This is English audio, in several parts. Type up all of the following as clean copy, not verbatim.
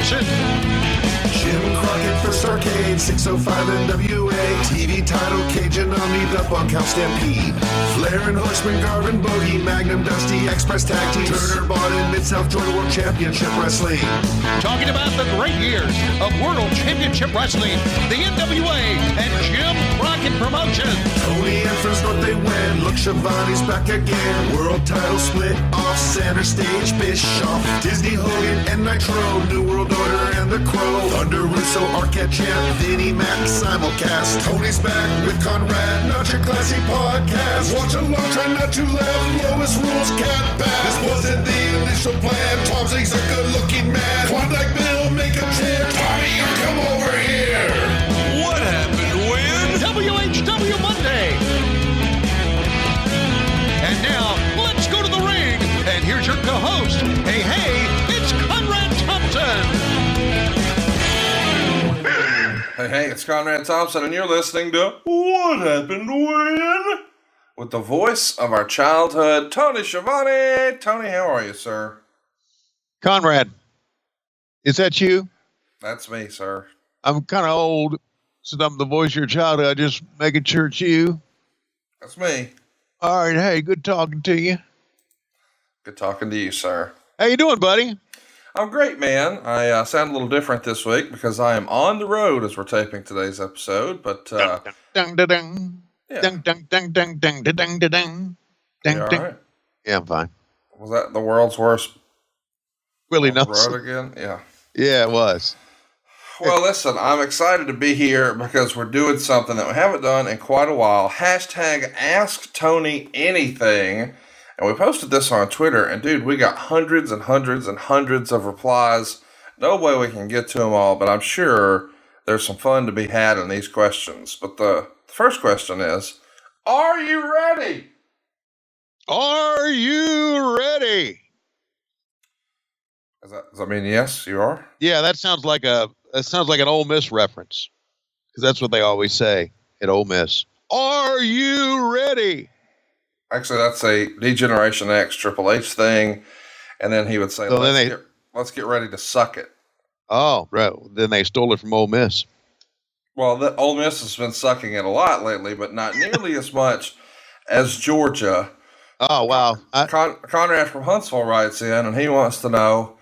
Promotion. Jim Crockett First Arcade, 605 NWA. TV title, Cajun Omni, the Bunkhouse Stampede. Flair and Horseman, Garvin, Bogey, Magnum, Dusty, Express Tag Team. Turner, Bond, Mid-South Joint World Championship Wrestling. Talking about the great years of World Championship Wrestling, the NWA, and Jim Crockett Promotion. Tony and Friends North, they win. Look, Schiavone's back again. World title split off center stage, Bischoff, Disney, Hogan, and Nitro. New World Order and The Crow. Thunder, Russo, Arquette Champ, Vinnie Mac, simulcast. Tony's back with Conrad, not your classy podcast. Watch along, try not to laugh. Lowest rules, cat back. This wasn't the initial plan. Tom Zigg's a good-looking man. Klondike Bill, make a chant. Tommy, you come over here. What happened when? WHW Monday. And now, let's go to the ring. And here's your co-host. Hey, it's Conrad Thompson. Hey, it's Conrad Thompson, and you're listening to What Happened When? With the voice of our childhood, Tony Schiavone. Tony, how are you, sir? Conrad, is that you? That's me, sir. I'm kind of old, so I'm the voice of your childhood. Just making sure it's you. That's me. All right, hey, good talking to you. Good talking to you, sir. How you doing, buddy? I'm great, man. I sound a little different this week because I am on the road as we're taping today's episode, but Dun dun dun dun yeah. dun dun dun dun dun dun dun dun You dun all dun. right? Yeah, I'm fine. Was that the world's worst Really on the nuts. road again? Yeah. Yeah, it was. Well, listen, I'm excited to be here because we're doing something that we haven't done in quite a while. Hashtag Ask Tony Anything. And we posted this on Twitter, and dude, we got hundreds and hundreds and hundreds of replies. No way we can get to them all, but I'm sure there's some fun to be had in these questions. But the first question is, are you ready? Are you ready? Does that mean yes, you are? Yeah, that sounds like an Ole Miss reference, because that's what they always say at Ole Miss. Are you ready? Actually, that's a D-Generation X Triple H thing. And then he would say, So let's get ready to suck it. Oh, right. Then they stole it from Ole Miss. Well, the Ole Miss has been sucking it a lot lately, but not nearly as much as Georgia. Oh, wow. Conrad from Huntsville writes in, and he wants to know,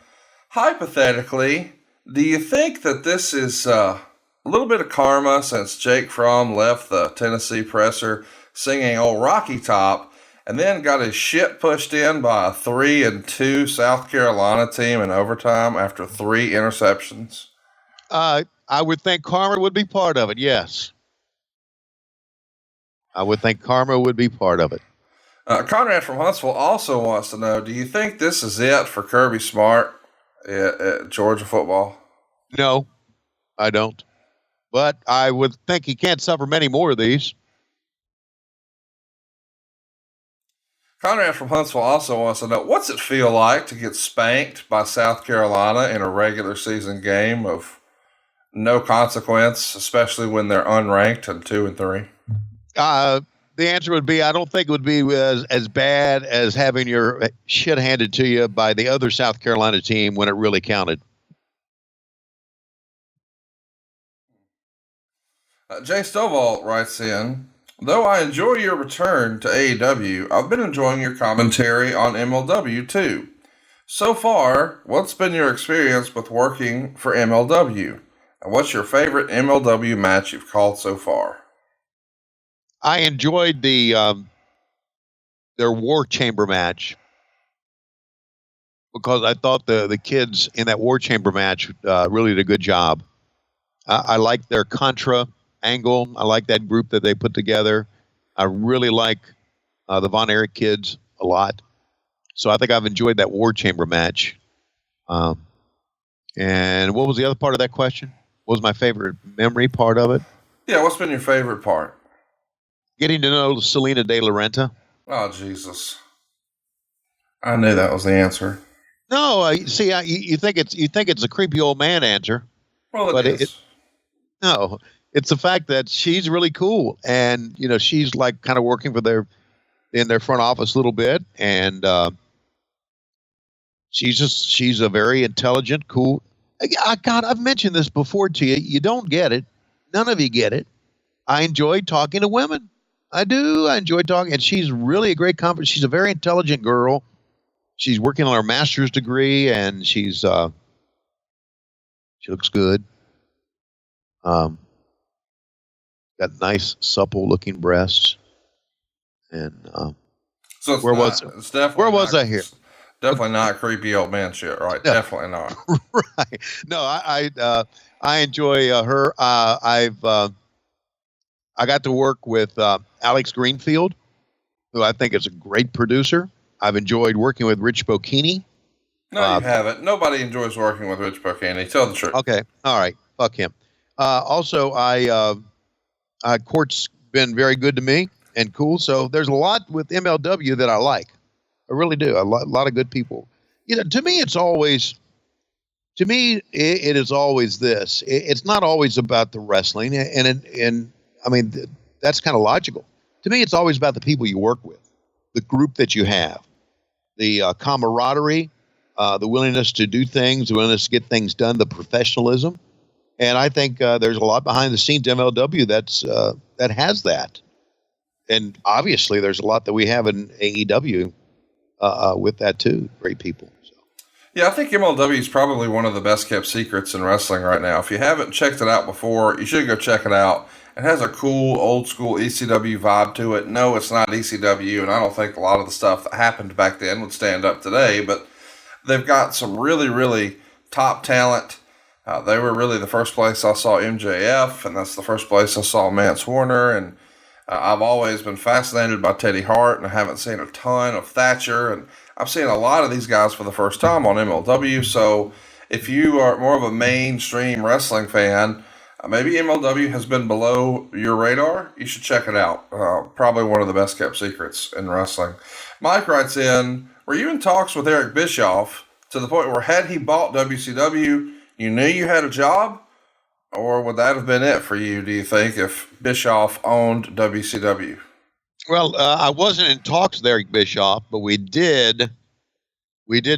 hypothetically, do you think that this is a little bit of karma since Jake Fromm left the Tennessee presser singing old Rocky Top and then got his shit pushed in by a 3-2 South Carolina team in overtime after 3 interceptions? I would think karma would be part of it, yes. I would think karma would be part of it. Conrad from Huntsville also wants to know, do you think this is it for Kirby Smart at Georgia football? No, I don't. But I would think he can't suffer many more of these. Conrad from Huntsville also wants to know, what's it feel like to get spanked by South Carolina in a regular season game of no consequence, especially when they're unranked and 2-3? The answer would be, I don't think it would be as bad as having your shit handed to you by the other South Carolina team when it really counted. Jay Stovall writes in, though I enjoy your return to AEW, I've been enjoying your commentary on MLW too. So far, what's been your experience with working for MLW? And what's your favorite MLW match you've called so far? I enjoyed their War Chamber match because I thought the kids in that War Chamber match really did a good job. I like their Contra angle. I like that group that they put together. I really like the Von Erich kids a lot. So I think I've enjoyed that War Chamber match. And what was the other part of that question? What was my favorite memory part of it? Yeah, what's been your favorite part? Getting to know Selena De La Renta. Oh, Jesus. I knew that was the answer. No, see, you think it's a creepy old man answer. Well, but it is. No, it's the fact that she's really cool, and she's like kind of working for in their front office a little bit, and she's a very intelligent, cool God, I've mentioned this before to you. You don't get it. None of you get it. I enjoy talking to women. I do. I enjoy talking. And she's really a great conference. She's a very intelligent girl. She's working on her master's degree, and she looks good. Got nice, supple-looking breasts. And So it's where not, was it's definitely where was not, I here? Definitely not creepy old man shit, right? No. Definitely not. Right. No, I enjoy her. I got to work with Alex Greenfield, who I think is a great producer. I've enjoyed working with Rich Bocchini. No, you haven't. Nobody enjoys working with Rich Bocchini. Tell the truth. Okay, all right, fuck him. Also, Court's been very good to me and cool. So there's a lot with MLW that I like. I really do. A lot of good people. To me, it's always. To me, it is always this. It's not always about the wrestling, and I mean that's kind of logical. To me, it's always about the people you work with, the group that you have, the camaraderie, the willingness to do things, the willingness to get things done, the professionalism, and I think there's a lot behind the scenes MLW that has that, and obviously there's a lot that we have in AEW with that too. Great people. Yeah, I think MLW is probably one of the best kept secrets in wrestling right now. If you haven't checked it out before, you should go check it out. It has a cool old school ECW vibe to it. No, it's not ECW, and I don't think a lot of the stuff that happened back then would stand up today, but they've got some really, really top talent. They were really the first place I saw MJF, and that's the first place I saw Mance Warner, and I've always been fascinated by Teddy Hart, and I haven't seen a ton of Thatcher, and I've seen a lot of these guys for the first time on MLW, so if you are more of a mainstream wrestling fan, maybe MLW has been below your radar, you should check it out. Probably one of the best kept secrets in wrestling. Mike writes in, were you in talks with Eric Bischoff to the point where had he bought WCW, you knew you had a job? Or would that have been it for you, do you think, if Bischoff owned WCW? Well, I wasn't in talks with Eric Bischoff, but we did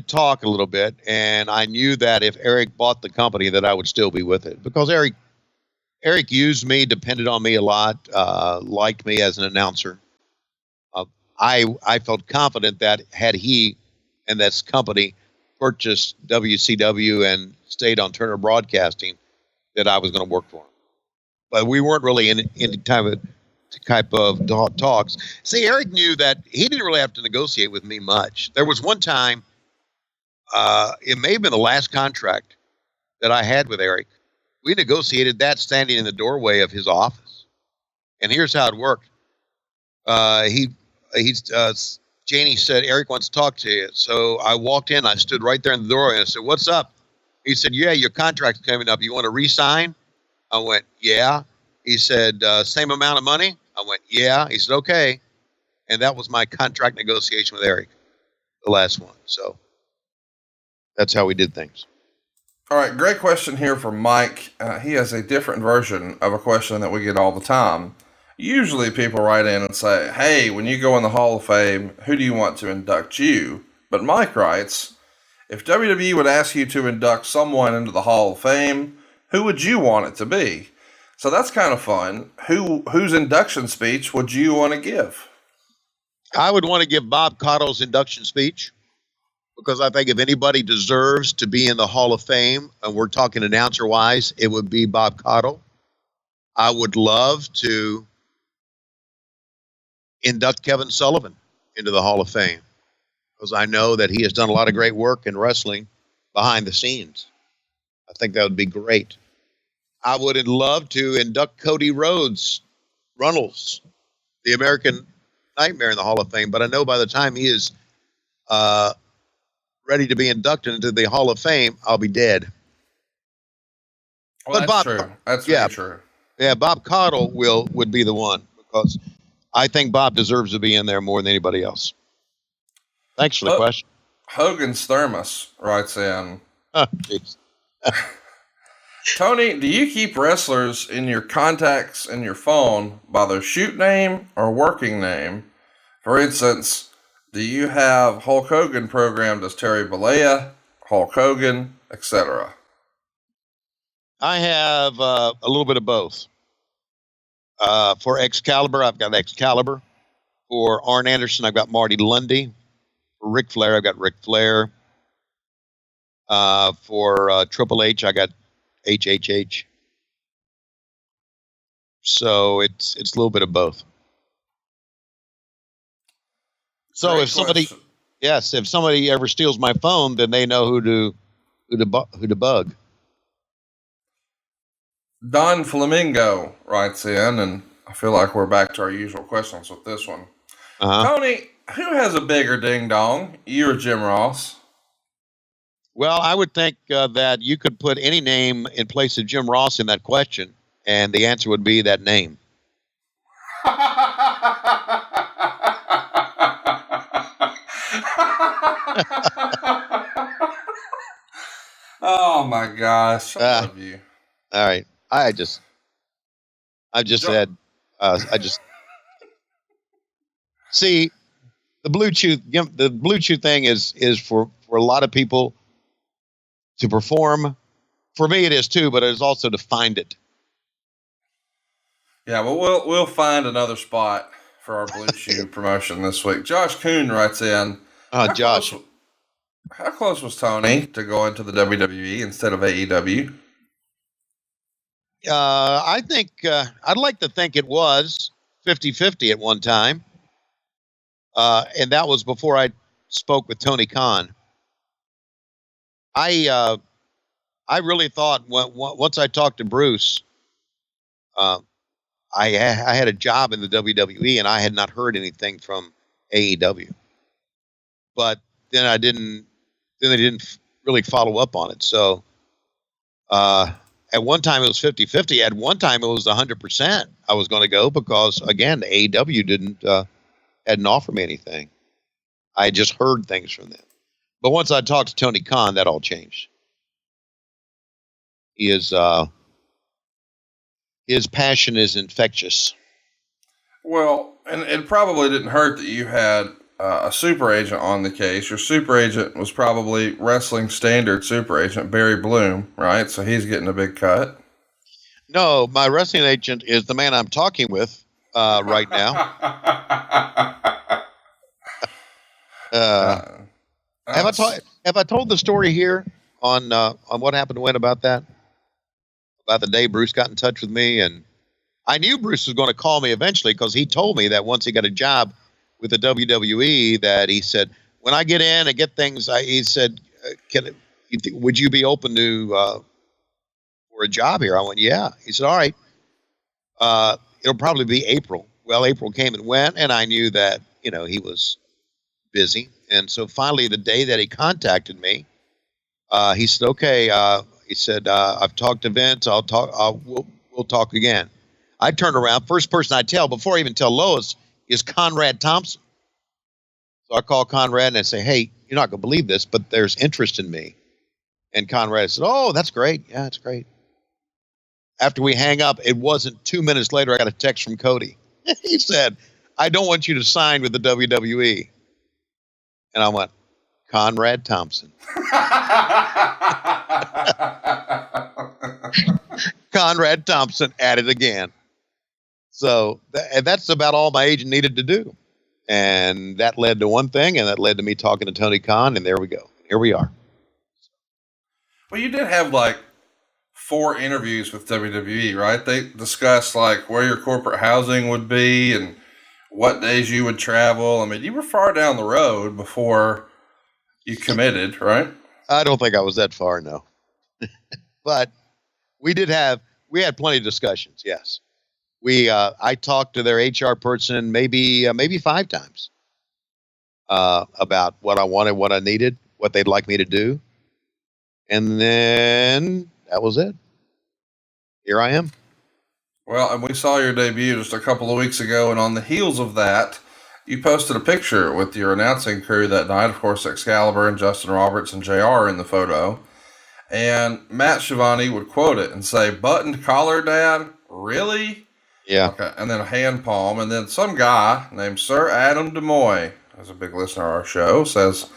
talk a little bit, and I knew that if Eric bought the company, that I would still be with it because Eric used me, depended on me a lot, liked me as an announcer. I felt confident that had he and this company purchased WCW and stayed on Turner Broadcasting, that I was going to work for him. But we weren't really in any type of talks. See, Eric knew that he didn't really have to negotiate with me much. There was one time, it may have been the last contract that I had with Eric. We negotiated that standing in the doorway of his office. And here's how it worked. Janie said, Eric wants to talk to you. So I walked in, I stood right there in the doorway and I said, what's up? He said, yeah, your contract's coming up. You want to re-sign? I went, yeah. He said, same amount of money? I went, yeah. He said, okay. And that was my contract negotiation with Eric, the last one. So that's how we did things. All right, great question here from Mike. He has a different version of a question that we get all the time. Usually people write in and say, hey, when you go in the Hall of Fame, who do you want to induct you? But Mike writes, if WWE would ask you to induct someone into the Hall of Fame, who would you want it to be? So that's kind of fun. Whose induction speech would you want to give? I would want to give Bob Caudle's induction speech because I think if anybody deserves to be in the Hall of Fame, and we're talking announcer-wise, it would be Bob Caudle. I would love to induct Kevin Sullivan into the Hall of Fame because I know that he has done a lot of great work in wrestling behind the scenes. I think that would be great. I would love to induct Cody Rhodes, Runnels, the American Nightmare in the Hall of Fame, but I know by the time he is ready to be inducted into the Hall of Fame, I'll be dead. Well, that's true. That's very true. Yeah, Bob Caudle would be the one because I think Bob deserves to be in there more than anybody else. Thanks for the question. Hogan's Thermos writes in. Oh, jeez. Tony, do you keep wrestlers in your contacts in your phone by their shoot name or working name? For instance, do you have Hulk Hogan programmed as Terry Bollea, Hulk Hogan, etc.? I have a little bit of both. For Excalibur, I've got Excalibur. For Arn Anderson, I've got Marty Lundy. For Ric Flair, I've got Ric Flair. For Triple H, I got HHH. So it's a little bit of both. So Great if somebody, question. yes, if somebody ever steals my phone, then they know who to bug. Don Flamingo writes in, and I feel like we're back to our usual questions with this one. Uh-huh. Tony, who has a bigger ding dong, you or Jim Ross? Well, I would think that you could put any name in place of Jim Ross in that question, and the answer would be that name. Oh my gosh, I love you. All right. I just said, see, the Bluetooth thing is for a lot of people to perform. For me, it is too, but it is also to find it. Yeah, well, we'll find another spot for our Blue Chew promotion this week. Josh Kuhn writes in, Josh. how close was Tony to going to the WWE instead of AEW? I think I'd like to think it was 50-50 at one time. And that was before I spoke with Tony Khan. I really thought once I talked to Bruce, I had a job in the WWE and I had not heard anything from AEW. But then they didn't really follow up on it. So at one time it was 50-50. At one time it was 100% I was going to go because, again, AEW hadn't offered me anything. I had just heard things from them. But once I talked to Tony Khan, that all changed. His passion is infectious. Well, and it probably didn't hurt that you had a super agent on the case. Your super agent was probably Wrestling Standard super agent, Barry Bloom, right? So he's getting a big cut. No, my wrestling agent is the man I'm talking with right now. Have I told the story here on what happened to when about that? About the day Bruce got in touch with me, and I knew Bruce was going to call me eventually because he told me that once he got a job with the WWE, that he said, when I get in and get things, he said, would you be open to for a job here? I went, yeah. He said, all right. It'll probably be April. Well, April came and went, and I knew that he was busy, and so finally, the day that he contacted me, he said, okay. He said, I've talked to Vince. We'll talk again. I turned around. First person I tell, before I even tell Lois, is Conrad Thompson. So I call Conrad and I say, hey, you're not going to believe this, but there's interest in me. And Conrad said, oh, that's great. Yeah, that's great. After we hang up, it wasn't 2 minutes later, I got a text from Cody. He said, I don't want you to sign with the WWE. And I went, Conrad Thompson. Conrad Thompson at it again. So that's about all my agent needed to do. And that led to one thing, and that led to me talking to Tony Khan, and there we go. Here we are. Well, you did have like 4 interviews with WWE, right? They discussed like where your corporate housing would be and what days you would travel. I mean, you were far down the road before you committed, right? I don't think I was that far, no. But we had plenty of discussions, yes. I talked to their HR person maybe 5 times about what I wanted, what I needed, what they'd like me to do. And then that was it. Here I am. Well, and we saw your debut just a couple of weeks ago, and on the heels of that, you posted a picture with your announcing crew that night. Of course, Excalibur and Justin Roberts and JR in the photo. And Matt Schiavone would quote it and say, buttoned collar, Dad? Really? Yeah. Okay. And then a hand palm. And then some guy named Sir Adam DeMoy, who's a big listener to our show, says,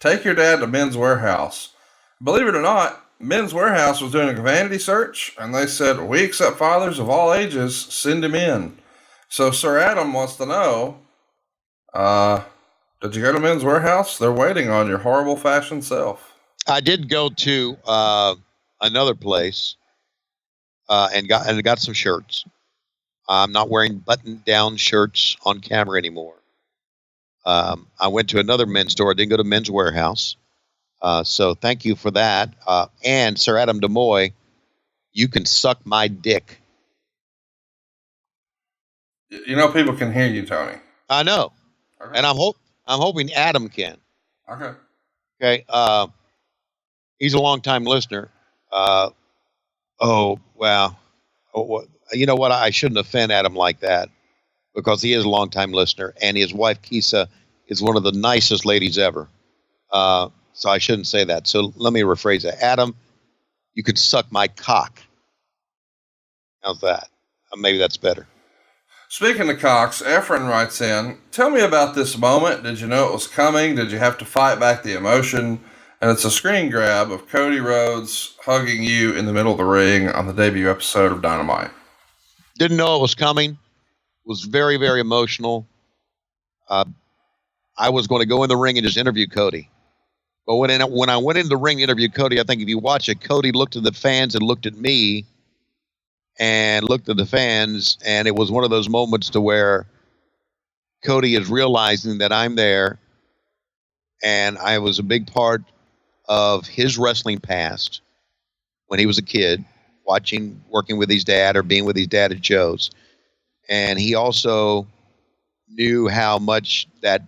take your dad to Men's Warehouse. Believe it or not, Men's Warehouse was doing a vanity search, and they said, we accept fathers of all ages, send him in. So Sir Adam wants to know, did you go to Men's Warehouse? They're waiting on your horrible fashion self. I did go to another place and got some shirts. I'm not wearing button-down shirts on camera anymore. I went to another men's store. I didn't go to Men's Warehouse. So thank you for that. And Sir Adam DeMoy, you can suck my dick. You know people can hear you, Tony. I know. Okay. And I'm hoping Adam can. Okay. Okay. He's a longtime listener. Oh, wow. You know what? I shouldn't offend Adam like that because he is a longtime listener, and his wife, Kisa, is one of the nicest ladies ever. So I shouldn't say that. So let me rephrase that. Adam, you could suck my cock. How's that? Maybe that's better. Speaking of cocks, Efren writes in, tell me about this moment. Did you know it was coming? Did you have to fight back the emotion? And it's a screen grab of Cody Rhodes hugging you in the middle of the ring on the debut episode of Dynamite. Didn't know it was coming. Was very, very emotional. I was going to go in the ring and just interview Cody. But when I went in the ring to interview Cody, I think if you watch it, Cody looked at the fans and looked at me and looked at the fans, and it was one of those moments to where Cody is realizing that I'm there, and I was a big part of his wrestling past when he was a kid, working with his dad or being with his dad at shows. And he also knew how much that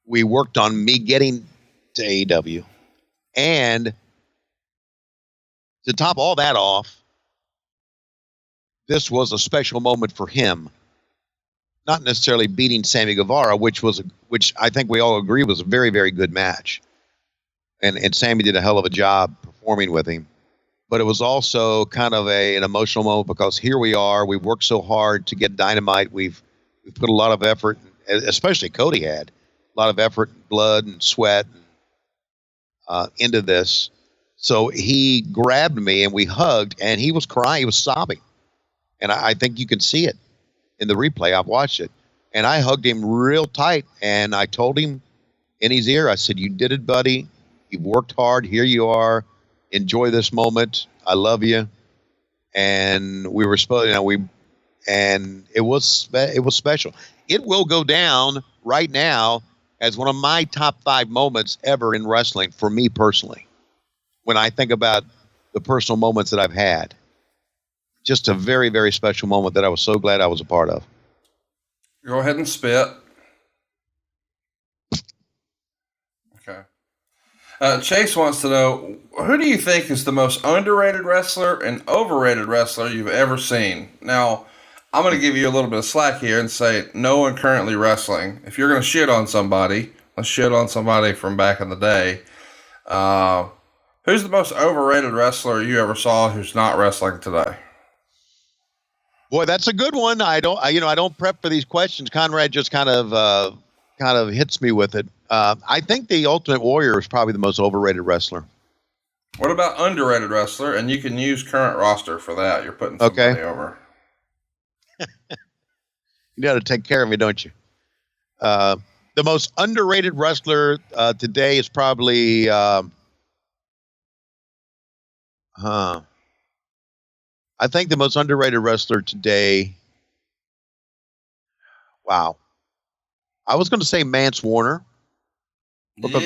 we worked on me getting to AEW. And to top all that off, this was a special moment for him. Not necessarily beating Sammy Guevara, which I think we all agree was a very, very good match. And Sammy did a hell of a job performing with him. But it was also kind of an emotional moment because here we are. We've worked so hard to get Dynamite. We've put a lot of effort, especially Cody had a lot of effort, and blood and sweat into this. So he grabbed me and we hugged, and he was crying. He was sobbing. And I think you can see it in the replay. I've watched it. And I hugged him real tight, and I told him in his ear, I said, you did it, buddy. You've worked hard. Here you are. Enjoy this moment. I love you. And we were supposed, and it was special. It will go down right now as one of my top 5 moments ever in wrestling for me personally. When I think about the personal moments that I've had, just a very, very special moment that I was so glad I was a part of. Go ahead and spit. Okay. Chase wants to know, who do you think is the most underrated wrestler and overrated wrestler you've ever seen? Now, I'm going to give you a little bit of slack here and say no one currently wrestling. If you're going to shit on somebody, let's shit on somebody from back in the day. Who's the most overrated wrestler you ever saw who's not wrestling today? Boy, that's a good one. I don't prep for these questions. Conrad just kind of hits me with it. I think the Ultimate Warrior is probably the most overrated wrestler. What about underrated wrestler? And you can use current roster for that. You're putting somebody over. You got to take care of me, don't you? The most underrated wrestler today is probably I think the most underrated wrestler today. Wow. I was going to say Mance Warner because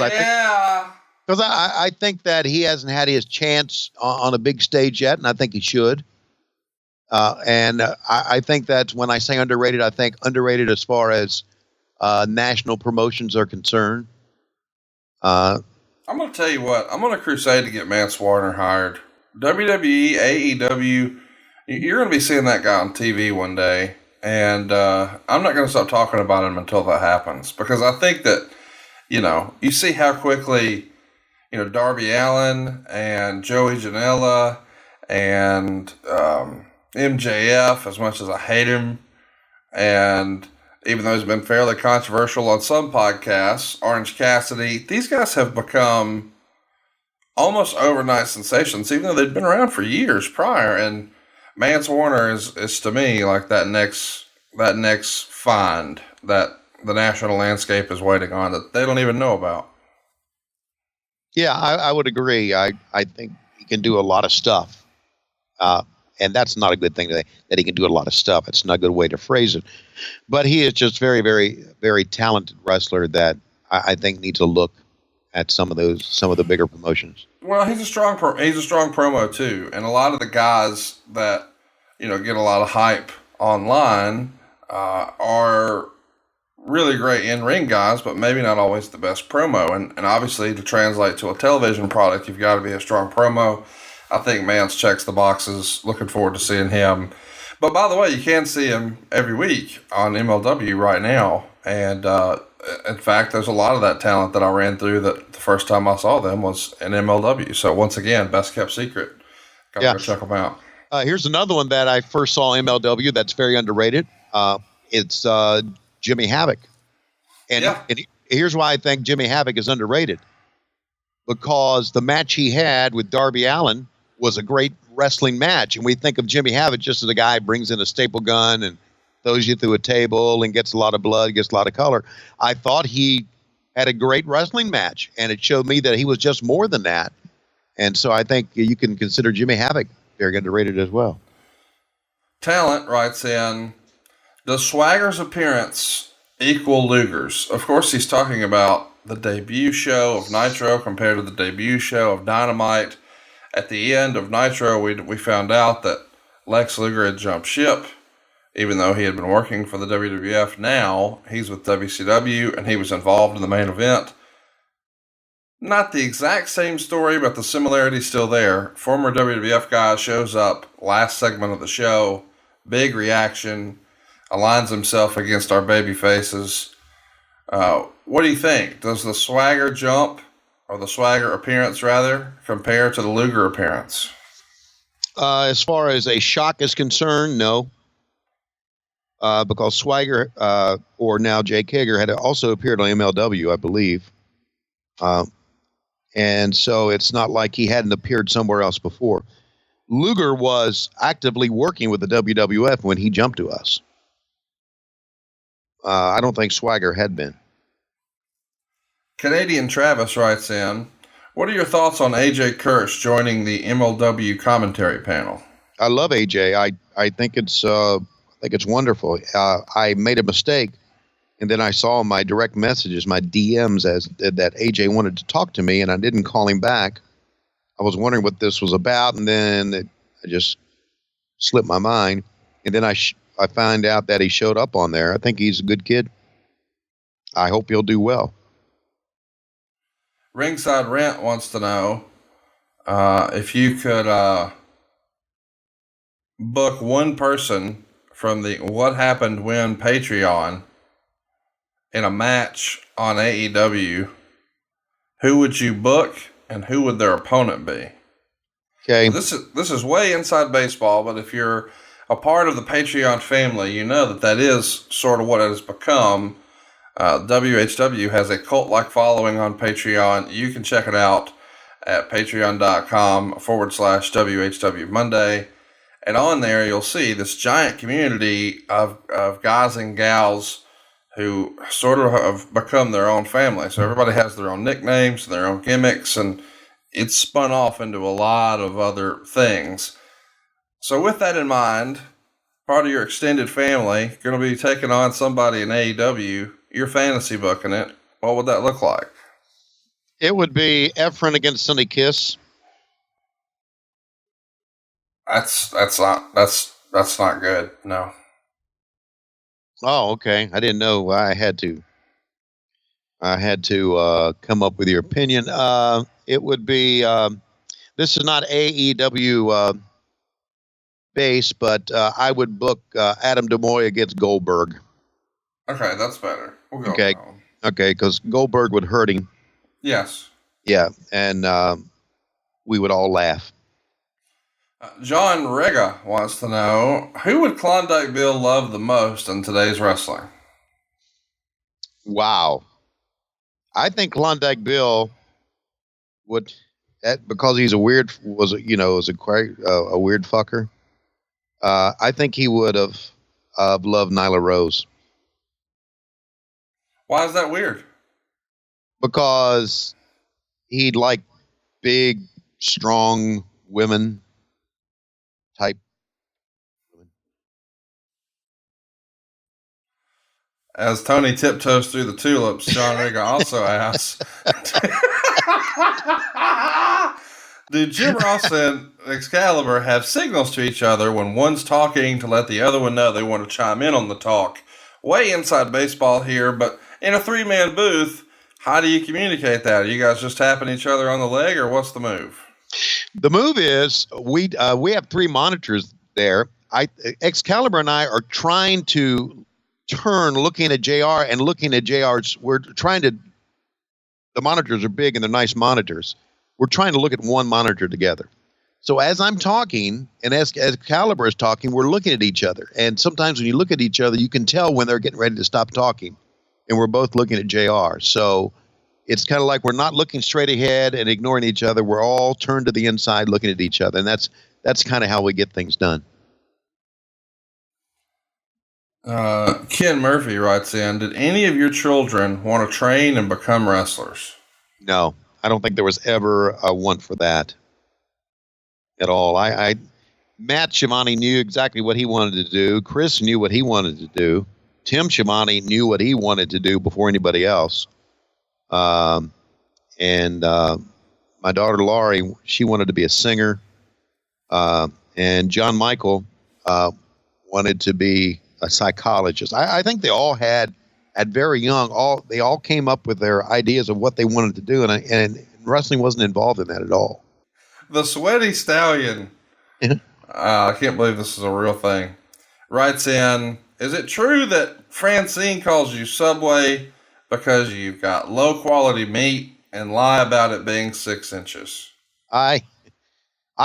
I think that he hasn't had his chance on a big stage yet, and I think he should. I think that when I say underrated, I think underrated as far as national promotions are concerned. I'm going to tell you what. I'm on a crusade to get Mance Warner hired. WWE, AEW, you're going to be seeing that guy on TV one day. And I'm not going to stop talking about him until that happens. Because I think that, you see how quickly, Darby Allin and Joey Janela and MJF, as much as I hate him, and even though he's been fairly controversial on some podcasts, Orange Cassidy, these guys have become almost overnight sensations, even though they'd been around for years prior. And Mance Warner is to me like that next find that the national landscape is waiting on that they don't even know about. Yeah, I would agree. I think he can do a lot of stuff. And that's not a good thing that he can do a lot of stuff. It's not a good way to phrase it. But he is just very, very, very talented wrestler that I think needs to look at some of the bigger promotions. Well, he's a strong promo too, and a lot of the guys that get a lot of hype online are really great in-ring guys, but maybe not always the best promo. And obviously, to translate to a television product, you've got to be a strong promo. I think Mance checks the boxes. Looking forward to seeing him. But by the way, you can see him every week on MLW right now. And in fact, there's a lot of that talent that I ran through that the first time I saw them was in MLW. So once again, best kept secret. Gotta go check them out. Here's another one that I first saw in MLW that's very underrated. It's Jimmy Havoc. And here's why I think Jimmy Havoc is underrated. Because the match he had with Darby Allin was a great wrestling match. And we think of Jimmy Havoc just as a guy who brings in a staple gun and throws you through a table and gets a lot of blood, gets a lot of color. I thought he had a great wrestling match, and it showed me that he was just more than that. And so I think you can consider Jimmy Havoc very underrated as well. Talent writes in, does Swagger's appearance equal Luger's? Of course, he's talking about the debut show of Nitro compared to the debut show of Dynamite. At the end of Nitro, we found out that Lex Luger had jumped ship, even though he had been working for the WWF. Now he's with WCW, and he was involved in the main event. Not the exact same story, but the similarity's still there. Former WWF guy shows up last segment of the show, big reaction, aligns himself against our baby faces. What do you think? Does the Swagger jump, or the Swagger appearance rather, compare to the Luger appearance? As far as a shock is concerned, no. Because Swagger, or now Jake Hager, had also appeared on MLW, I believe. And so it's not like he hadn't appeared somewhere else before. Luger was actively working with the WWF when he jumped to us. I don't think Swagger had been. Canadian Travis writes in, what are your thoughts on AJ Kirsch joining the MLW commentary panel? I love AJ. I think it's wonderful. I made a mistake, and then I saw my direct messages, my DMs, that AJ wanted to talk to me, and I didn't call him back. I was wondering what this was about, and then it just slipped my mind. And then I found out that he showed up on there. I think he's a good kid. I hope he'll do well. Ringside Rent wants to know if you could book one person from the What Happened When Patreon in a match on AEW, who would you book and who would their opponent be? Okay. This is way inside baseball, but if you're a part of the Patreon family, you know that is sort of what it has become. WHW has a cult-like following on Patreon. You can check it out at patreon.com/WHW Monday. And on there, you'll see this giant community of guys and gals who sort of have become their own family. So everybody has their own nicknames, their own gimmicks, and it's spun off into a lot of other things. So with that in mind, part of your extended family going to be taking on somebody in AEW, you're fantasy booking it. What would that look like? It would be Efren against Sonny Kiss. That's not good. No. Oh, okay. I didn't know. I had to come up with your opinion. It would be. This is not AEW base, but I would book Adam DeMoy against Goldberg. Okay, that's better. We'll go. Okay. With that one. Okay, because Goldberg would hurt him. Yes. Yeah, and we would all laugh. John Rega wants to know, who would Klondike Bill love the most in today's wrestling? Wow. I think Klondike Bill would. because he's a weird, was quite a weird fucker. I think he would have loved Nyla Rose Why is that weird? because he'd like big, strong women type. As Tony tiptoes through the tulips, Sean Riga also asks, do Jim Ross and Excalibur have signals to each other when one's talking to let the other one know they want to chime in on the talk? Way inside baseball here, but in a three-man booth, how do you communicate that? Are you guys just tapping each other on the leg, or what's the move? The move is we have three monitors there. Excalibur and I are trying to turn looking at JR and looking at JR's. We're trying to. The monitors are big and they're nice monitors. We're trying to look at one monitor together. So as I'm talking and as Excalibur is talking, we're looking at each other. And sometimes when you look at each other, you can tell when they're getting ready to stop talking. And we're both looking at JR. So it's kind of like we're not looking straight ahead and ignoring each other. We're all turned to the inside looking at each other. And that's kind of how we get things done. Ken Murphy writes in, did any of your children want to train and become wrestlers? No, I don't think there was ever a one for that at all. Matt Schiavone knew exactly what he wanted to do. Chris knew what he wanted to do. Tim Schiavone knew what he wanted to do before anybody else. And my daughter Laurie, she wanted to be a singer. And John Michael wanted to be a psychologist. I think they all had, at very young, they all came up with their ideas of what they wanted to do, and wrestling wasn't involved in that at all. The Sweaty Stallion, I can't believe this is a real thing, writes in, is it true that Francine calls you Subway because you've got low quality meat and lie about it being 6 inches? I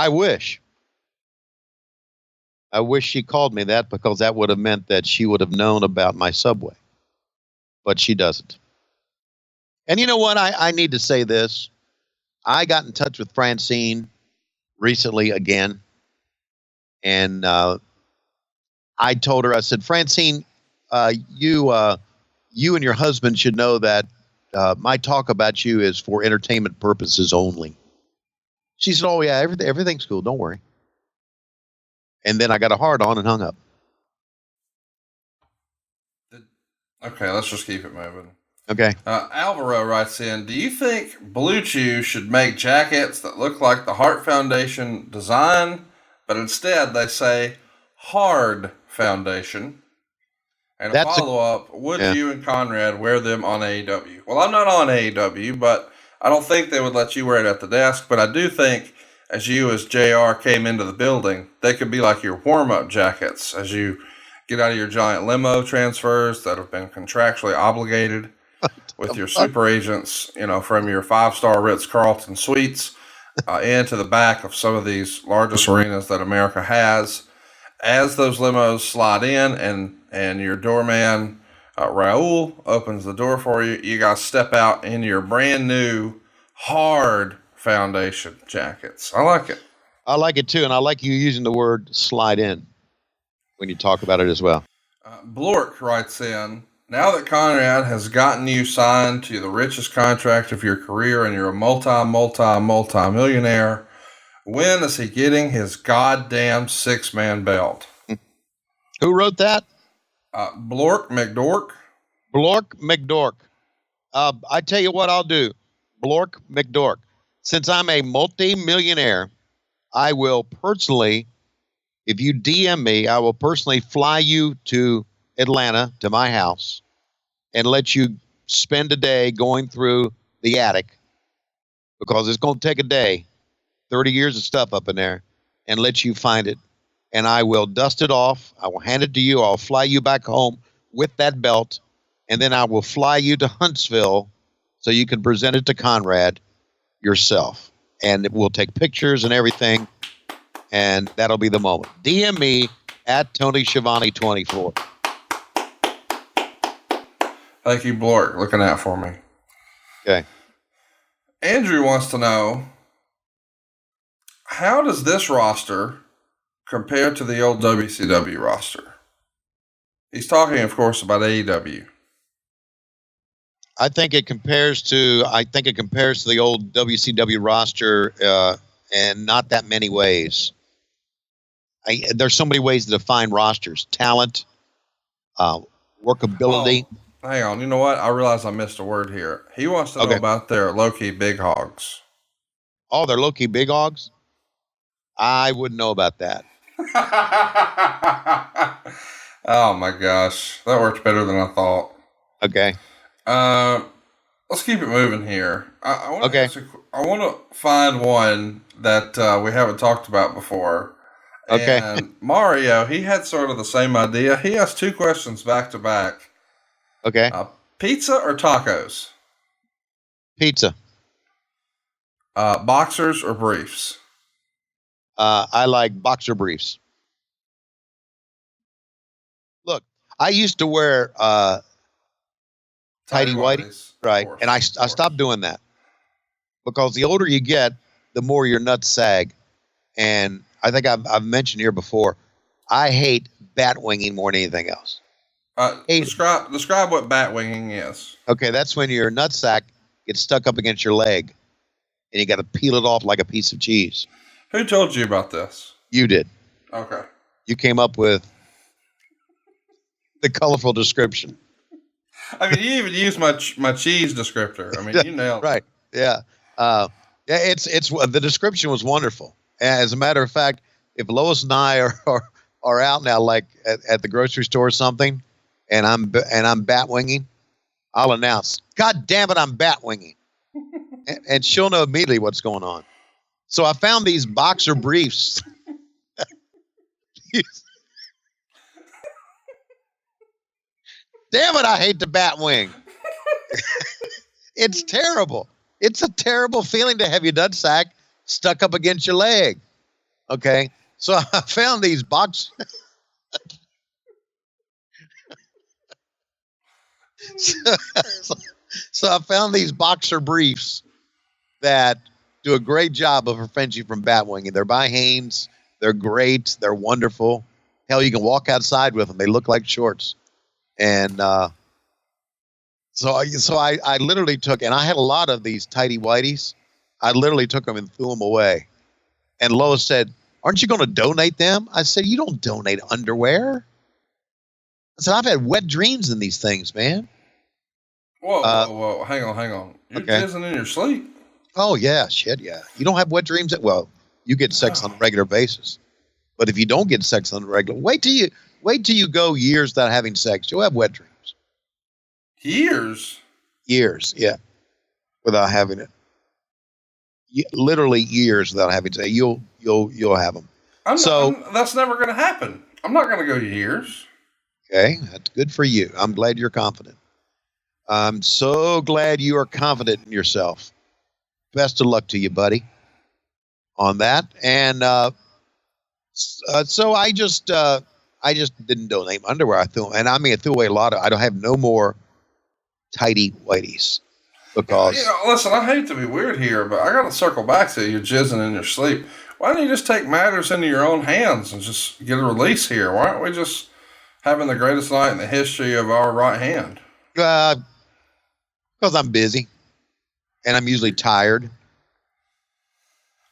wish. I wish she called me that because that would have meant that she would have known about my Subway. But she doesn't. And you know what? I need to say this. I got in touch with Francine recently again. And I told her, I said, Francine, you and your husband should know that my talk about you is for entertainment purposes only. She said, oh, yeah, everything's cool. Don't worry. And then I got a hard on and hung up. Okay, let's just keep it moving. Okay. Alvaro writes in, do you think Blue Chew should make jackets that look like the Heart Foundation design, but instead they say Hard Foundation? And a follow-up, would you and Conrad wear them on AEW? Well, I'm not on AEW, but I don't think they would let you wear it at the desk, but I do think as JR came into the building, they could be like your warm-up jackets as you get out of your giant limo transfers that have been contractually obligated with your super agents, from your 5-star Ritz-Carlton suites into the back of some of these largest arenas that America has. As those limos slide in and your doorman, Raul, opens the door for you, you guys step out in your brand new Hard Foundation jackets. I like it. I like it too, and I like you using the word slide in when you talk about it as well. Blork writes in, now that Conrad has gotten you signed to the richest contract of your career and you're a multi-millionaire, when is he getting his goddamn 6-man belt? Who wrote that? Blork McDork. Blork McDork. I tell you what I'll do. Blork McDork. Since I'm a multi-millionaire, I will personally, if you DM me, I will personally fly you to Atlanta, to my house, and let you spend a day going through the attic, because it's going to take a day, 30 years of stuff up in there, and let you find it. And I will dust it off. I will hand it to you. I'll fly you back home with that belt, and then I will fly you to Huntsville so you can present it to Conrad yourself. And we'll take pictures and everything, and that'll be the moment. DM me at Tony Schiavone 24. Thank you, Blork, looking out for me. Okay. Andrew wants to know, how does this roster compare to the old WCW roster? He's talking, of course, about AEW. I think it compares to the old WCW roster, and not that many ways. There's so many ways to define rosters: talent, workability. Oh, hang on. You know what? I realize I missed a word here. He wants to know about their low-key big hogs. Oh, they're low-key big hogs? I wouldn't know about that. Oh my gosh, that worked better than I thought. Okay. Let's keep it moving here. I want to find one that we haven't talked about before. Okay. And Mario, he had sort of the same idea. He has two questions back to back. Okay. Pizza or tacos? Pizza. Boxers or briefs? I like boxer briefs. Look, I used to wear tighty whities, right? And I stopped doing that because the older you get, the more your nuts sag. And I think I've mentioned here before, I hate bat winging more than anything else. Describe what bat winging is. Okay, that's when your nutsack gets stuck up against your leg, and you got to peel it off like a piece of cheese. Who told you about this? You did. Okay. You came up with the colorful description. I mean, you even used my cheese descriptor. I mean, you nailed it. Right. Yeah. Yeah. It's the description was wonderful. As a matter of fact, if Lois and I are out now, like at the grocery store or something, and I'm bat winging, I'll announce, "God damn it, I'm bat winging," and she'll know immediately what's going on. So I found these boxer briefs. Damn it, I hate the bat wing. It's terrible. It's a terrible feeling to have your nutsack stuck up against your leg. Okay, so I found these box. So I found these boxer briefs that do a great job of preventing you from bat winging. They're by Hanes. They're great. They're wonderful. Hell, you can walk outside with them. They look like shorts. And so I literally took, and I had a lot of these tighty whities. I literally took them and threw them away. And Lois said, "Aren't you going to donate them?" I said, "You don't donate underwear." I said, "I've had wet dreams in these things, man." Whoa. Hang on. You're jizzing in your sleep. Oh, yeah. Shit, yeah. You don't have wet dreams? Well, you get sex on a regular basis. But if you don't get sex on a regular, wait till you go years without having sex. You'll have wet dreams. Years? Years, yeah. Without having it. Literally years without having sex. You'll have them. That's never going to happen. I'm not going to go years. Okay, that's good for you. I'm glad you're confident. I'm so glad you are confident in yourself. Best of luck to you, buddy, on that. And so I just didn't donate my underwear. I threw away a lot of. I don't have no more tighty whities because. Listen, I hate to be weird here, but I got to circle back to you jizzing in your sleep. Why don't you just take matters into your own hands and just get a release here? Why aren't we just having the greatest night in the history of our right hand? Because I'm busy, and I'm usually tired.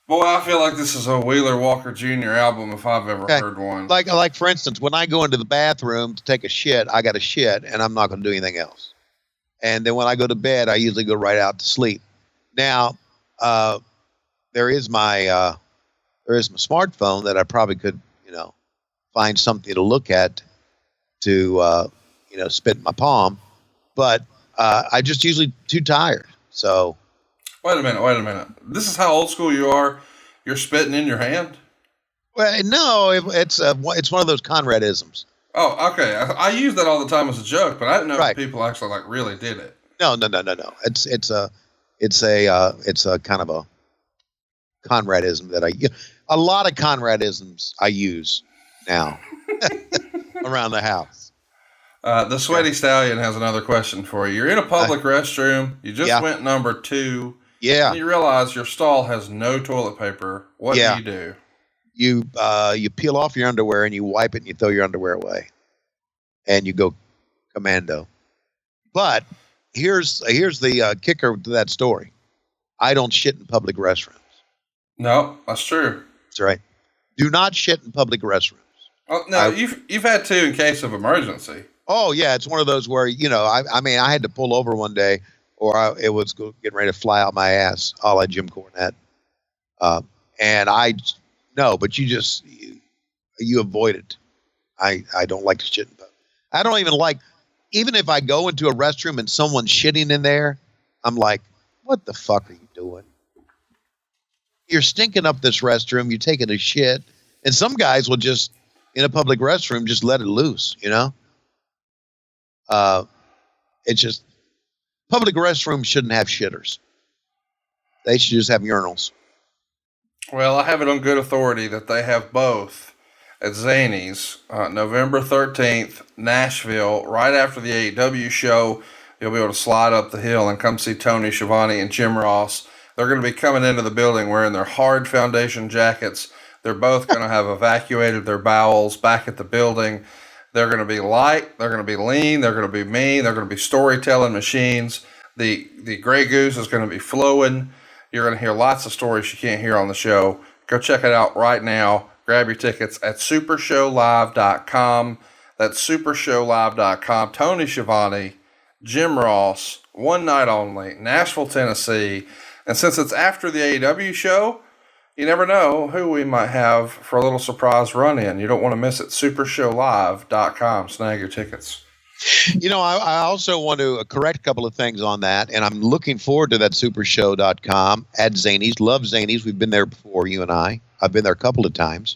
Boy, I feel like this is a Wheeler Walker Jr. album if I've ever heard one. Like for instance, when I go into the bathroom to take a shit, I got to shit, and I'm not going to do anything else. And then when I go to bed, I usually go right out to sleep. Now, there is my smartphone that I probably could, find something to look at to, spit in my palm, but I just usually too tired. So. Wait a minute. This is how old school you are. You're spitting in your hand? Well, no, it's one of those Conrad-isms. Oh, okay. I use that all the time as a joke, but I didn't know if people actually really did it. No. It's a kind of a Conrad-ism that a lot of Conrad-isms I use now around the house. The Sweaty Stallion has another question for you. You're in a public restroom. You just went number 2. Yeah. And you realize your stall has no toilet paper. What Yeah. do? You peel off your underwear and you wipe it and you throw your underwear away, and you go commando. But here's the kicker to that story. I don't shit in public restrooms. No, that's true. That's right. Do not shit in public restrooms. Oh, no, you've had to in case of emergency. Oh yeah, it's one of those where I mean I had to pull over one day, or it was getting ready to fly out my ass, a la Jim Cornette. And but you avoid it. I don't like to shit in public. I don't even like, even if I go into a restroom and someone's shitting in there, I'm like, what the fuck are you doing? You're stinking up this restroom. You're taking a shit. And some guys will just, in a public restroom, just let it loose, It's just, public restrooms shouldn't have shitters. They should just have urinals. Well, I have it on good authority that they have both at Zany's, November 13th, Nashville, right after the AEW show. You'll be able to slide up the hill and come see Tony Schiavone and Jim Ross. They're going to be coming into the building wearing their hard foundation jackets. They're both going to have evacuated their bowels back at the building. They're going to be light. They're going to be lean. They're going to be mean. They're going to be storytelling machines. The Grey Goose is going to be flowing. You're going to hear lots of stories you can't hear on the show. Go check it out right now. Grab your tickets at supershowlive.com. That's supershowlive.com. Tony Schiavone, Jim Ross, one night only, Nashville, Tennessee. And since it's after the AEW show, you never know who we might have for a little surprise run-in. You don't want to miss it. supershowlive.com. Snag your tickets. I also want to correct a couple of things on that, and I'm looking forward to that supershow.com at Zany's. Love Zany's. We've been there before, you and I. I've been there a couple of times,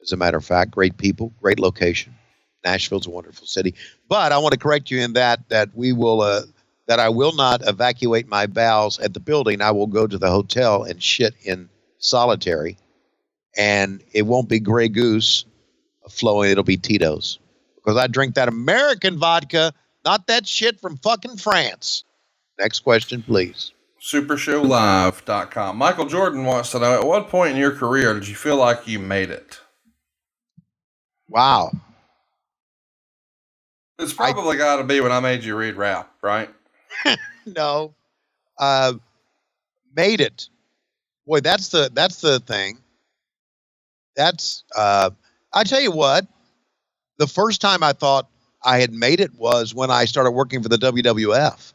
as a matter of fact. Great people, great location. Nashville's a wonderful city. But I want to correct you in that we will that I will not evacuate my bowels at the building. I will go to the hotel and shit in solitary, and it won't be Grey Goose flowing. It'll be Tito's. Because I drink that American vodka, not that shit from fucking France. Next question, please. Supershowlive.com. Michael Jordan wants to know, at what point in your career did you feel like you made it? Wow. It's probably got to be when I made you read rap, right? No. Made it. Boy, that's the thing. That's, I tell you what. The first time I thought I had made it was when I started working for the WWF.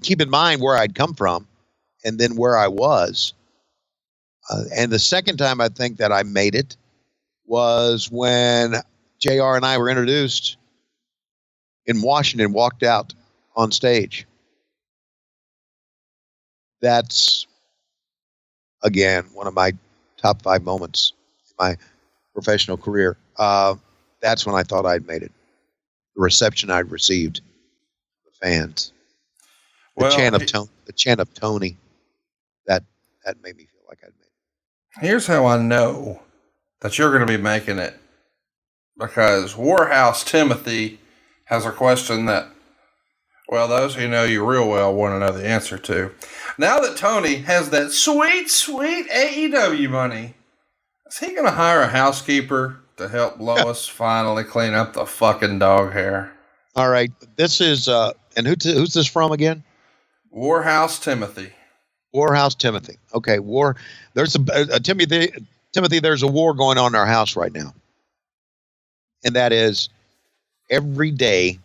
Keep in mind where I'd come from and then where I was. And the second time I think that I made it was when JR and I were introduced in Washington, walked out on stage. That's, again, one of my top 5 moments in my professional career. That's when I thought I'd made it. The reception I'd received, the fans, the chant of Tony, that made me feel like I'd made it. Here's how I know that you're going to be making it, because Warhouse Timothy has a question that, well, those who know you real well want to know the answer to. Now that Tony has that sweet, sweet AEW money, is he going to hire a housekeeper to help Lois finally clean up the fucking dog hair? All right. This is, and who's this from again? Warhouse Timothy. Warhouse Timothy. Okay. There's Timothy, there's a war going on in our house right now. And that is every day,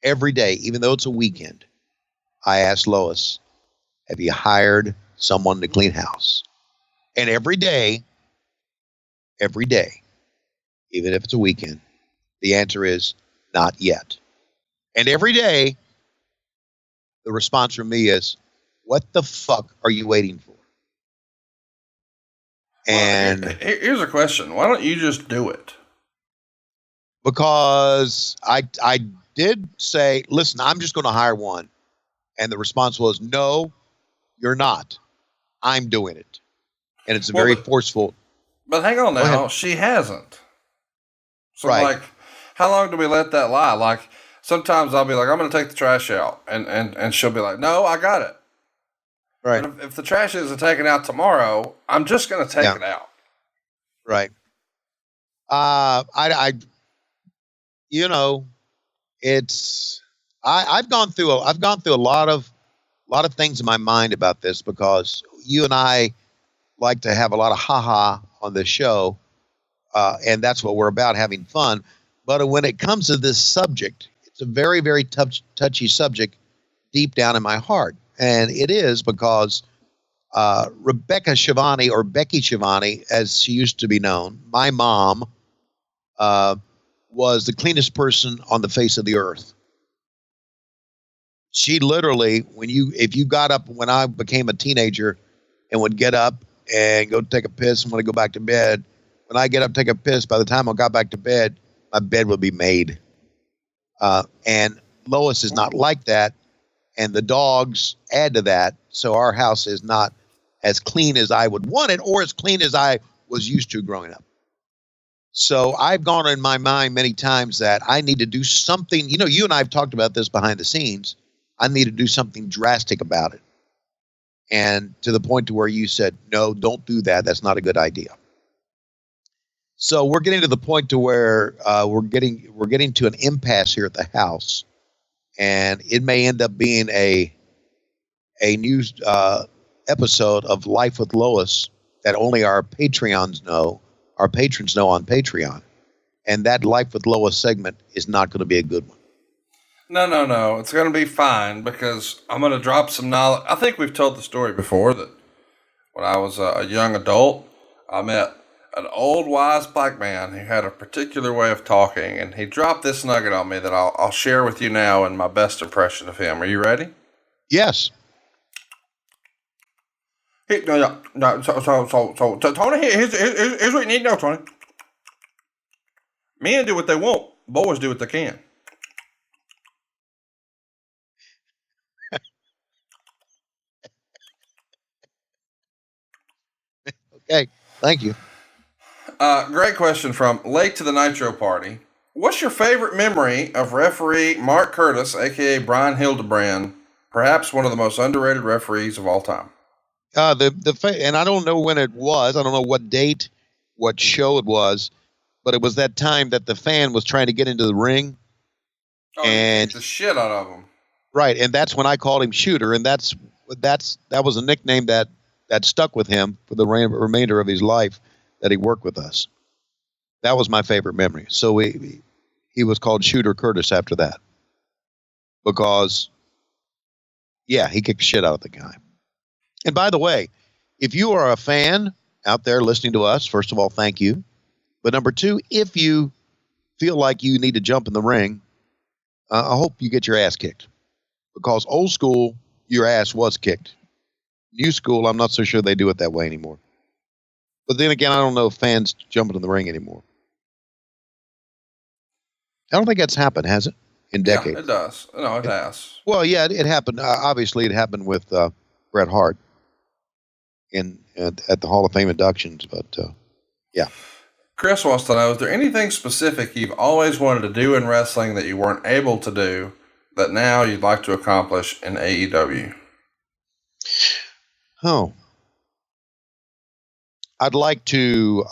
even though it's a weekend, I ask Lois, have you hired someone to clean house? And every day, even if it's a weekend, the answer is not yet. And every day, the response from me is, what the fuck are you waiting for? And here's a question. Why don't you just do it? Because I did say, listen, I'm just going to hire one. And the response was, no, you're not. I'm doing it. And it's very forceful. But hang on now. She hasn't. So, right. How long do we let that lie? Sometimes I'll be like, I'm going to take the trash out. And she'll be like, no, I got it. Right. But if the trash isn't taken out tomorrow, I'm just going to take it out. Right. I you know, I've gone through a lot of things in my mind about this, because you and I like to have a lot of ha-ha on this show, and that's what we're about, having fun. But when it comes to this subject, it's a very, very touchy subject deep down in my heart. And it is because Rebecca Schiavone, or Becky Schiavone, as she used to be known, my mom, was the cleanest person on the face of the earth. She literally, if you got up when I became a teenager and would get up and go take a piss and want to go back to bed, when I get up, take a piss, by the time I got back to bed, my bed would be made. And Lois is not like that. And the dogs add to that. So our house is not as clean as I would want it, or as clean as I was used to growing up. So I've gone in my mind many times that I need to do something. You know, you and I have talked about this behind the scenes. I need to do something drastic about it. And to the point to where you said, no, don't do that. That's not a good idea. So we're getting to the point to where we're getting to an impasse here at the house. And it may end up being a new episode of Life with Lois that only our patrons know on Patreon. And that Life with Lois segment is not going to be a good one. No. It's going to be fine, because I'm going to drop some knowledge. I think we've told the story before that when I was a young adult, I met an old wise black man who had a particular way of talking, and he dropped this nugget on me that I'll share with you now in my best impression of him. Are you ready? Yes. So Tony, here's what you need to know, Tony. Men do what they want. Boys do what they can. Okay. Thank you. Great question from Late to the Nitro Party. What's your favorite memory of referee Mark Curtis, a.k.a. Brian Hildebrand, perhaps one of the most underrated referees of all time? And I don't know when it was. I don't know what date, what show it was, but it was that time that the fan was trying to get into the ring. Oh, and the shit out of him. Right, and that's when I called him Shooter, and that was a nickname that stuck with him for the remainder of his life that he worked with us. That was my favorite memory. So he was called Shooter Curtis after that, because, yeah, he kicked the shit out of the guy. And by the way, if you are a fan out there listening to us, first of all, thank you. But number two, if you feel like you need to jump in the ring, I hope you get your ass kicked. Because old school, your ass was kicked. New school, I'm not so sure they do it that way anymore. But then again, I don't know if fans jumping in the ring anymore. I don't think that's happened, has it? In decades. Yeah, it does. No, it has. Well, yeah, it happened. Obviously, it happened with Bret Hart at the Hall of Fame inductions. But, yeah. Chris wants to know, is there anything specific you've always wanted to do in wrestling that you weren't able to do that now you'd like to accomplish in AEW? Oh. I'd like to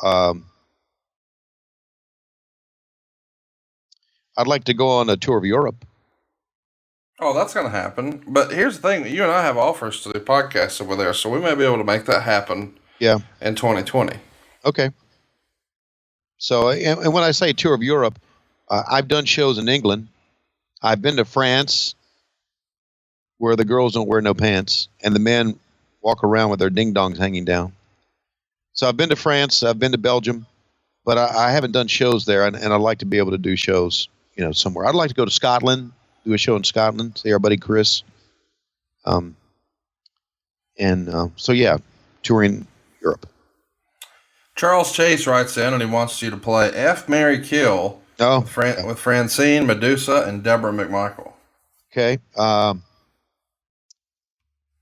go on a tour of Europe. Oh, that's going to happen. But here's the thing. You and I have offers to the podcast over there, so we may be able to make that happen in 2020. Okay. So, and when I say tour of Europe, I've done shows in England. I've been to France, where the girls don't wear no pants, and the men walk around with their ding-dongs hanging down. So I've been to France, I've been to Belgium, but I haven't done shows there, and I'd like to be able to do shows, somewhere. I'd like to go to Scotland, do a show in Scotland, see our buddy Chris. So yeah, touring Europe. Charles Chase writes in, and he wants you to play F, Marry, Kill with Francine, Medusa, and Deborah McMichael. Okay.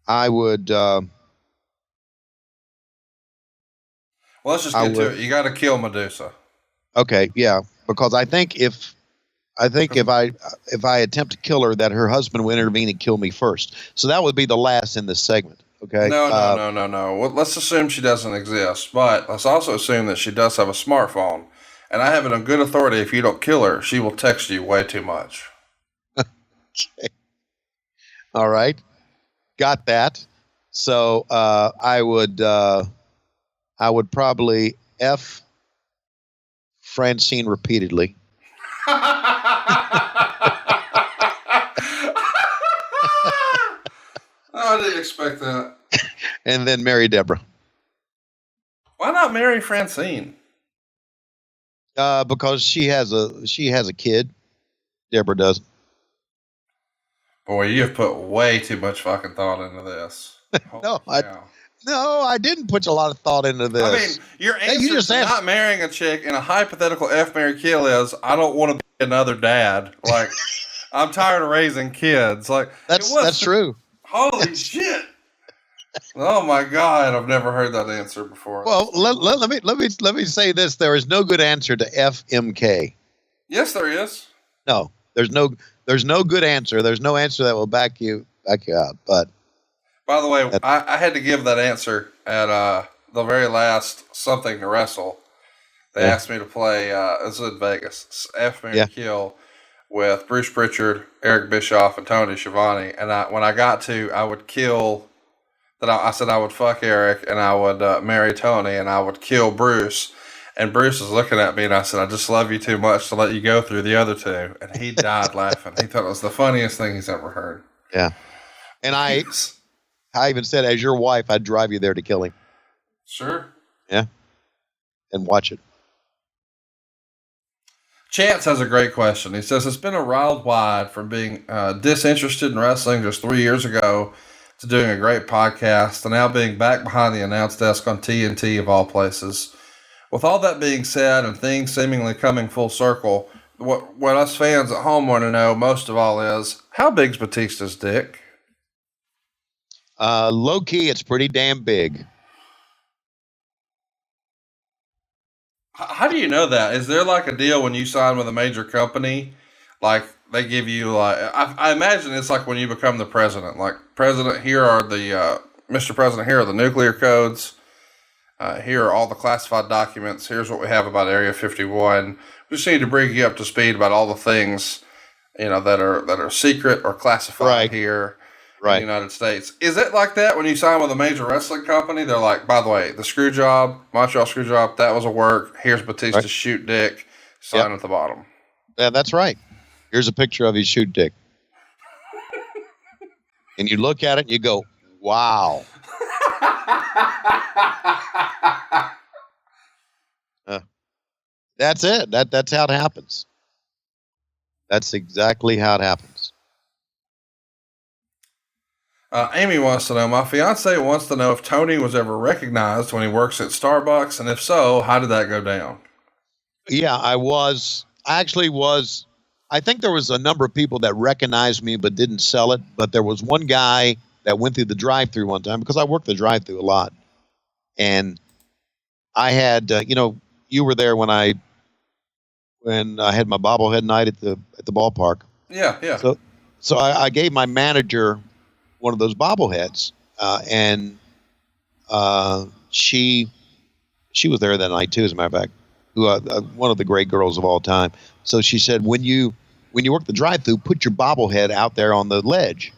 I would... well, let's just get to it. You got to kill Medusa. Okay, yeah, because I think if I attempt to kill her, that her husband will intervene and kill me first. So that would be the last in this segment. Okay. No. Well, let's assume she doesn't exist, but let's also assume that she does have a smartphone. And I have it on good authority, if you don't kill her, she will text you way too much. Okay. All right. Got that. So I would probably F Francine repeatedly. I didn't expect that. And then marry Deborah. Why not marry Francine? Because she has a kid. Deborah doesn't. Boy, you have put way too much fucking thought into this. No, I didn't put a lot of thought into this. I mean, your answer to not marrying a chick in a hypothetical F, marry, kill is, I don't want to be another dad. Like, I'm tired of raising kids. Like, that's true. Holy shit! Oh my God, I've never heard that answer before. Well, let me say this: there is no good answer to FMK. Yes, there is. No, there's no good answer. There's no answer that will back you up. But by the way, I had to give that answer at the very last Something to Wrestle. They asked me to play. This was in Vegas. F, marry, kill with Bruce Pritchard, Eric Bischoff, and Tony Schiavone. And when I got to, I would kill. I said I would fuck Eric and I would marry Tony and I would kill Bruce. And Bruce was looking at me and I said, I just love you too much to let you go through the other two. And he died laughing. He thought it was the funniest thing he's ever heard. Yeah. And I even said, as your wife, I'd drive you there to kill him. Sure. Yeah. And watch it. Chance has a great question. He says, it's been a wild ride from being disinterested in wrestling just 3 years ago to doing a great podcast, and now being back behind the announce desk on TNT of all places. With all that being said and things seemingly coming full circle, what us fans at home want to know most of all is, how big's Batista's dick? Low key, it's pretty damn big. How do you know that? Is there like a deal when you sign with a major company? Like they give you like, I imagine it's like when you become the president. Like, president, here are the, Mr. President, here are the nuclear codes. Here are all the classified documents. Here's what we have about Area 51. We just need to bring you up to speed about all the things, that are secret or classified here in the United States. Is it like that when you sign with a major wrestling company? They're like, by the way, the screw job, Montreal screw job, that was a work. Here's Batista's shoot dick. Sign at the bottom. Yeah, that's right. Here's a picture of his shoot dick. And you look at it and you go, wow. That's it. That's how it happens. That's exactly how it happens. Amy wants to know, my fiance wants to know if Tony was ever recognized when he works at Starbucks, and if so, how did that go down? Yeah, I actually was. I think there was a number of people that recognized me but didn't sell it. But there was one guy that went through the drive-thru one time, because I worked the drive-thru a lot. And I had, you were there when I had my bobblehead night at the ballpark. Yeah. So I gave my manager one of those bobbleheads, and she was there that night too, as a matter of fact. One of the great girls of all time. So she said, when you work the drive-thru, put your bobblehead out there on the ledge.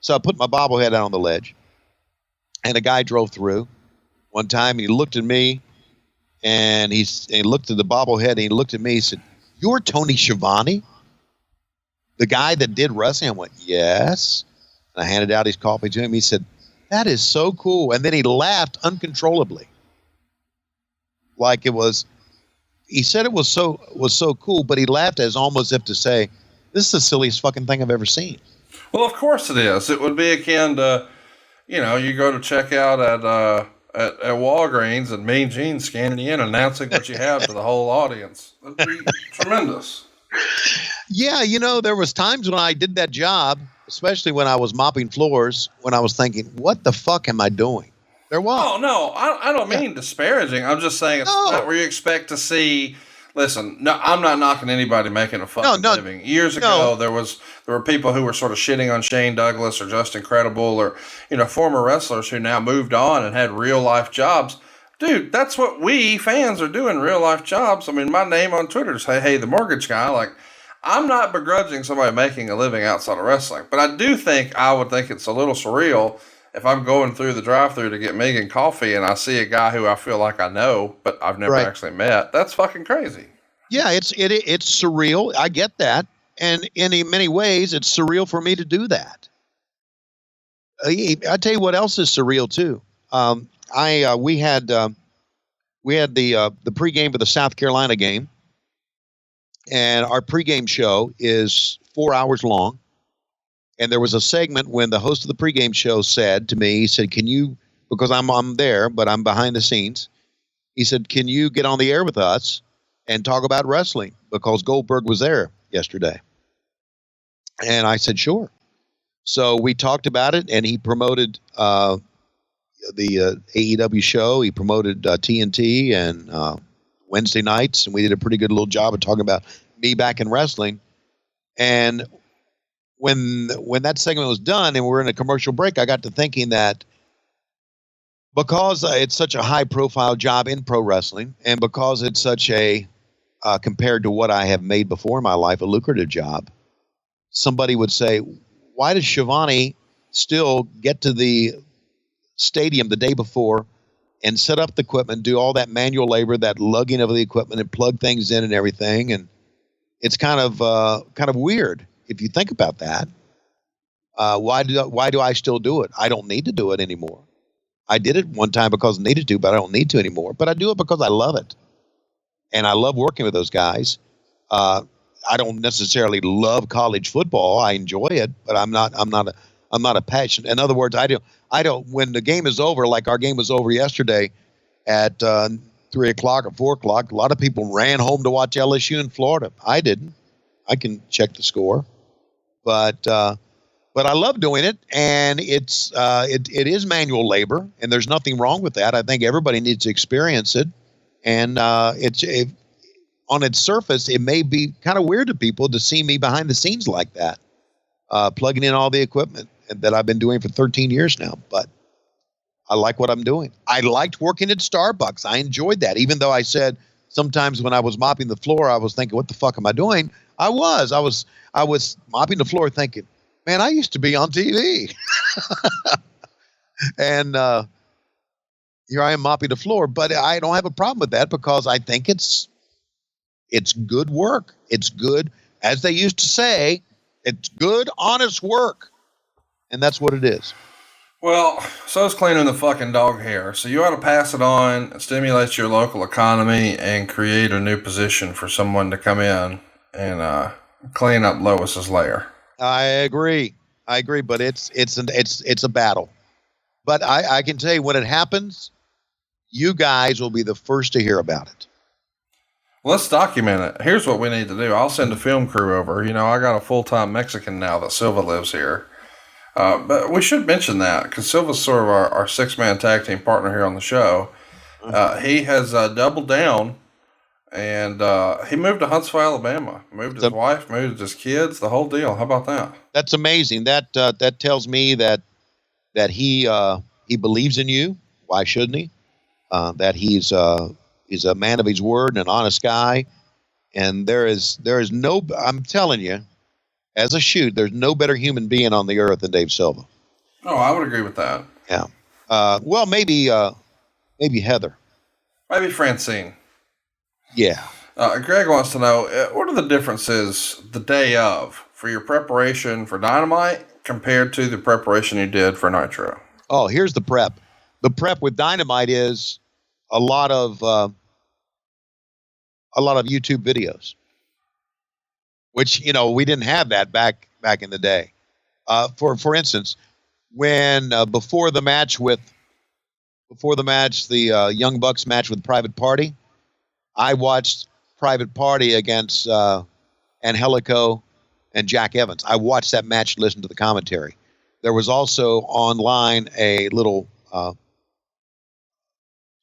So I put my bobblehead out on the ledge, and a guy drove through one time. And he looked at me, and he looked at the bobblehead, and he looked at me. He said, "You're Tony Schiavone, the guy that did wrestling?" I went, "Yes." And I handed out his coffee to him. He said, "That is so cool." And then he laughed uncontrollably, like it was. He said it was so cool, but he laughed as almost if to say, "This is the silliest fucking thing I've ever seen." Well, of course it is. It would be akin to, you go to check out at Walgreens and Mean Gene scanning you in, announcing what you have to the whole audience. That'd be tremendous. Yeah, there was times when I did that job, especially when I was mopping floors, when I was thinking, what the fuck am I doing? There was. Oh, no, I don't mean disparaging. I'm just saying it's not where you expect to see Listen, no, I'm not knocking anybody making a fucking living. Years ago, there were people who were sort of shitting on Shane Douglas or Justin Credible or former wrestlers who now moved on and had real life jobs. Dude, that's what we fans are doing, real life jobs. I mean, my name on Twitter is hey, the mortgage guy. Like, I'm not begrudging somebody making a living outside of wrestling, but I do think I would think it's a little surreal if I'm going through the drive-thru to get Megan coffee and I see a guy who I feel like I know, but I've never actually met. That's fucking crazy. Yeah, it's surreal. I get that, and in many ways, it's surreal for me to do that. I tell you what else is surreal too. We had the pregame for the South Carolina game, and our pregame show is 4 hours long. And there was a segment when the host of the pregame show said to me, he said, "Can you?" Because I'm there, but I'm behind the scenes. He said, "Can you get on the air with us and talk about wrestling?" Because Goldberg was there yesterday. And I said, "Sure." So we talked about it, and he promoted the AEW show. He promoted TNT and Wednesday nights, and we did a pretty good little job of talking about me back in wrestling. And when that segment was done and we're in a commercial break, I got to thinking that because it's such a high-profile job in pro wrestling, and because it's such a compared to what I have made before in my life, a lucrative job, somebody would say, "Why does Schiavone still get to the stadium the day before and set up the equipment, do all that manual labor, that lugging of the equipment, and plug things in and everything?" And it's kind of weird if you think about that. Why do I still do it? I don't need to do it anymore. I did it one time because I needed to, but I don't need to anymore. But I do it because I love it, and I love working with those guys. I don't necessarily love college football. I enjoy it, but I'm not a passion. In other words, I don't. When the game is over, like our game was over yesterday at 3 o'clock or 4 o'clock, a lot of people ran home to watch LSU in Florida. I didn't. I can check the score, but I love doing it, and it is manual labor, and there's nothing wrong with that. I think everybody needs to experience it, and on its surface, it may be kind of weird to people to see me behind the scenes like that, plugging in all the equipment that I've been doing for 13 years now. But I like what I'm doing. I liked working at Starbucks. I enjoyed that, even though I said sometimes when I was mopping the floor, I was thinking, "What the fuck am I doing?" I was mopping the floor thinking, "Man, I used to be on TV." And here I am mopping the floor, but I don't have a problem with that because I think it's good work. It's good, as they used to say, it's good, honest work. And that's what it is. Well, so is cleaning the fucking dog hair. So you ought to pass it on, stimulate your local economy, and create a new position for someone to come in and clean up Lois's lair. I agree, but it's a battle. But I can tell you, when it happens, you guys will be the first to hear about it. Let's document it. Here's what we need to do. I'll send a film crew over. I got a full-time Mexican now that Silva lives here. But we should mention that because Silva's sort of our six-man tag team partner here on the show. He has doubled down, and he moved to Huntsville, Alabama. Moved his wife, moved his kids, the whole deal. How about that? That's amazing. That tells me that he believes in you. Why shouldn't he? That he's a man of his word and an honest guy. And there is no. I'm telling you, as a shoot, there's no better human being on the earth than Dave Silva. Oh, I would agree with that. Yeah. Well, maybe Heather. Maybe Francine. Yeah. Greg wants to know, what are the differences the day of for your preparation for Dynamite compared to the preparation you did for Nitro? Oh, here's the prep. The prep with Dynamite is a lot of YouTube videos, which, we didn't have that back in the day. For instance, when before the match, the Young Bucks match with Private Party, I watched Private Party against Angelico and Jack Evans. I watched that match, listened to the commentary. There was also online a little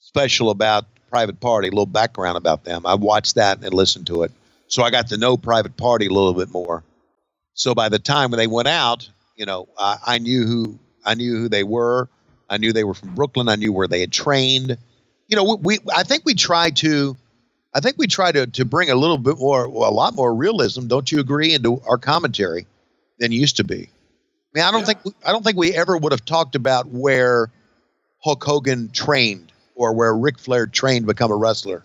special about Private Party, a little background about them. I watched that and listened to it. So I got to know Private Party a little bit more. So by the time when they went out, I knew who they were. I knew they were from Brooklyn. I knew where they had trained. I think we try to bring a lot more realism, don't you agree, into our commentary than used to be. I mean, I don't think we ever would have talked about where Hulk Hogan trained or where Ric Flair trained to become a wrestler,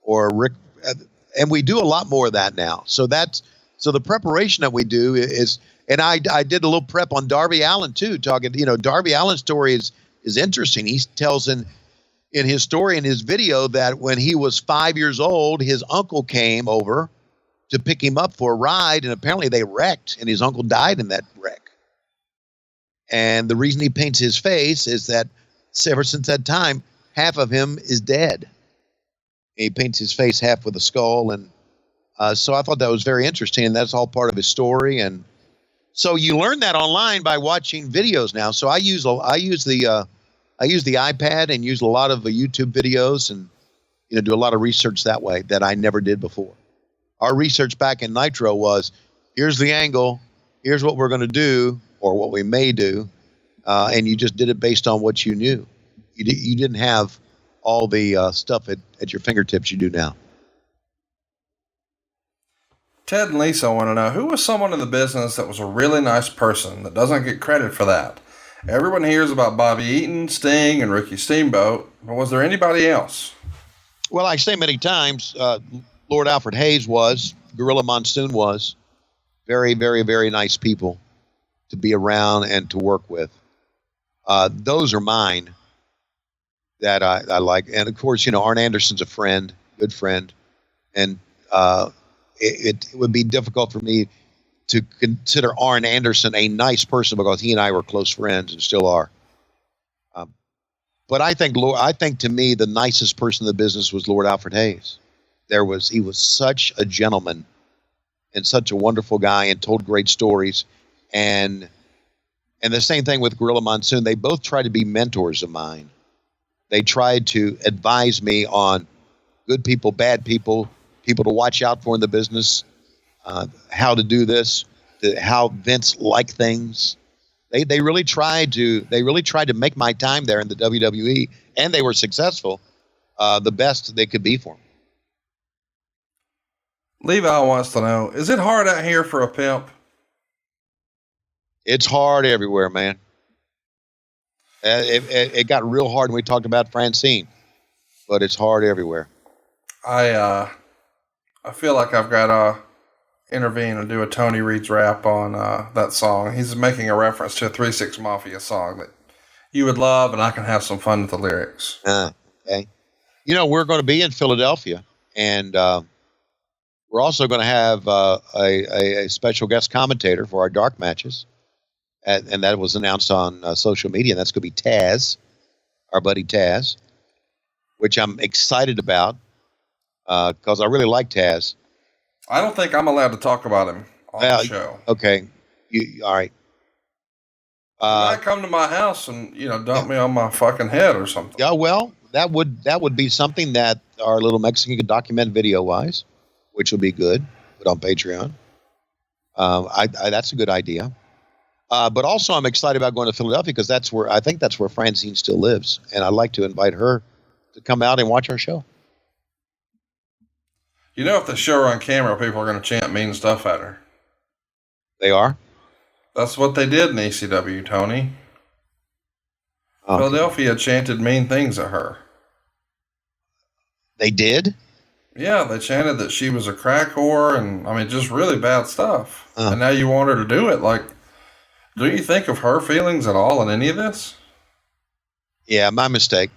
and we do a lot more of that now. So the preparation that we do is, and I did a little prep on Darby Allin too, talking. Darby Allin's story is interesting. He tells in his story, in his video, that when he was 5 years old, his uncle came over to pick him up for a ride, and apparently they wrecked, and his uncle died in that wreck. And the reason he paints his face is that ever since that time, half of him is dead. He paints his face half with a skull, and so I thought that was very interesting, and that's all part of his story. And so you learn that online by watching videos now. So I use the iPad and use a lot of the YouTube videos, and do a lot of research that way that I never did before. Our research back in Nitro was, here's the angle, here's what we're going to do, or what we may do, and you just did it based on what you knew. You didn't have all the stuff at your fingertips you do now. Ted and Lisa want to know, who was someone in the business that was a really nice person that doesn't get credit for that? Everyone hears about Bobby Eaton, Sting, and Ricky Steamboat, but was there anybody else? Well, I say many times, Lord Alfred Hayes was, Gorilla Monsoon was. Very, very, very nice people to be around and to work with. Those are mine that I like. And, of course, Arn Anderson's a friend, good friend. And it would be difficult for me to consider Arn Anderson a nice person because he and I were close friends and still are. But I think to me the nicest person in the business was Lord Alfred Hayes. He was such a gentleman and such a wonderful guy and told great stories. And the same thing with Gorilla Monsoon. They both tried to be mentors of mine. They tried to advise me on good people, bad people, people to watch out for in the business, how to do this, how Vince liked things. They really tried to make my time there in the WWE, and they were successful, the best they could be for me. Levi wants to know, is it hard out here for a pimp? It's hard everywhere, man. It got real hard when we talked about Francine, but it's hard everywhere. I feel like I've got to intervene and do a Tony Reed's rap on that song. He's making a reference to a 3-6 Mafia song that you would love, and I can have some fun with the lyrics. Okay. We're going to be in Philadelphia, and we're also going to have a special guest commentator for our dark matches, and that was announced on social media, and that's going to be Taz, our buddy Taz, which I'm excited about because I really like Taz. I don't think I'm allowed to talk about him on the show. Okay. All right. You might come to my house and, dump me on my fucking head or something. Yeah, well, that would be something that our little Mexican could document video-wise, which would be good, put on Patreon. That's a good idea. But also I'm excited about going to Philadelphia because I think that's where Francine still lives. And I'd like to invite her to come out and watch our show. If the show were on camera, people are going to chant mean stuff at her. They are? That's what they did in ECW, Tony. Okay. Philadelphia chanted mean things at her. They did? Yeah, they chanted that she was a crack whore and, just really bad stuff. And now you want her to do it. Like, do you think of her feelings at all in any of this? Yeah, my mistake.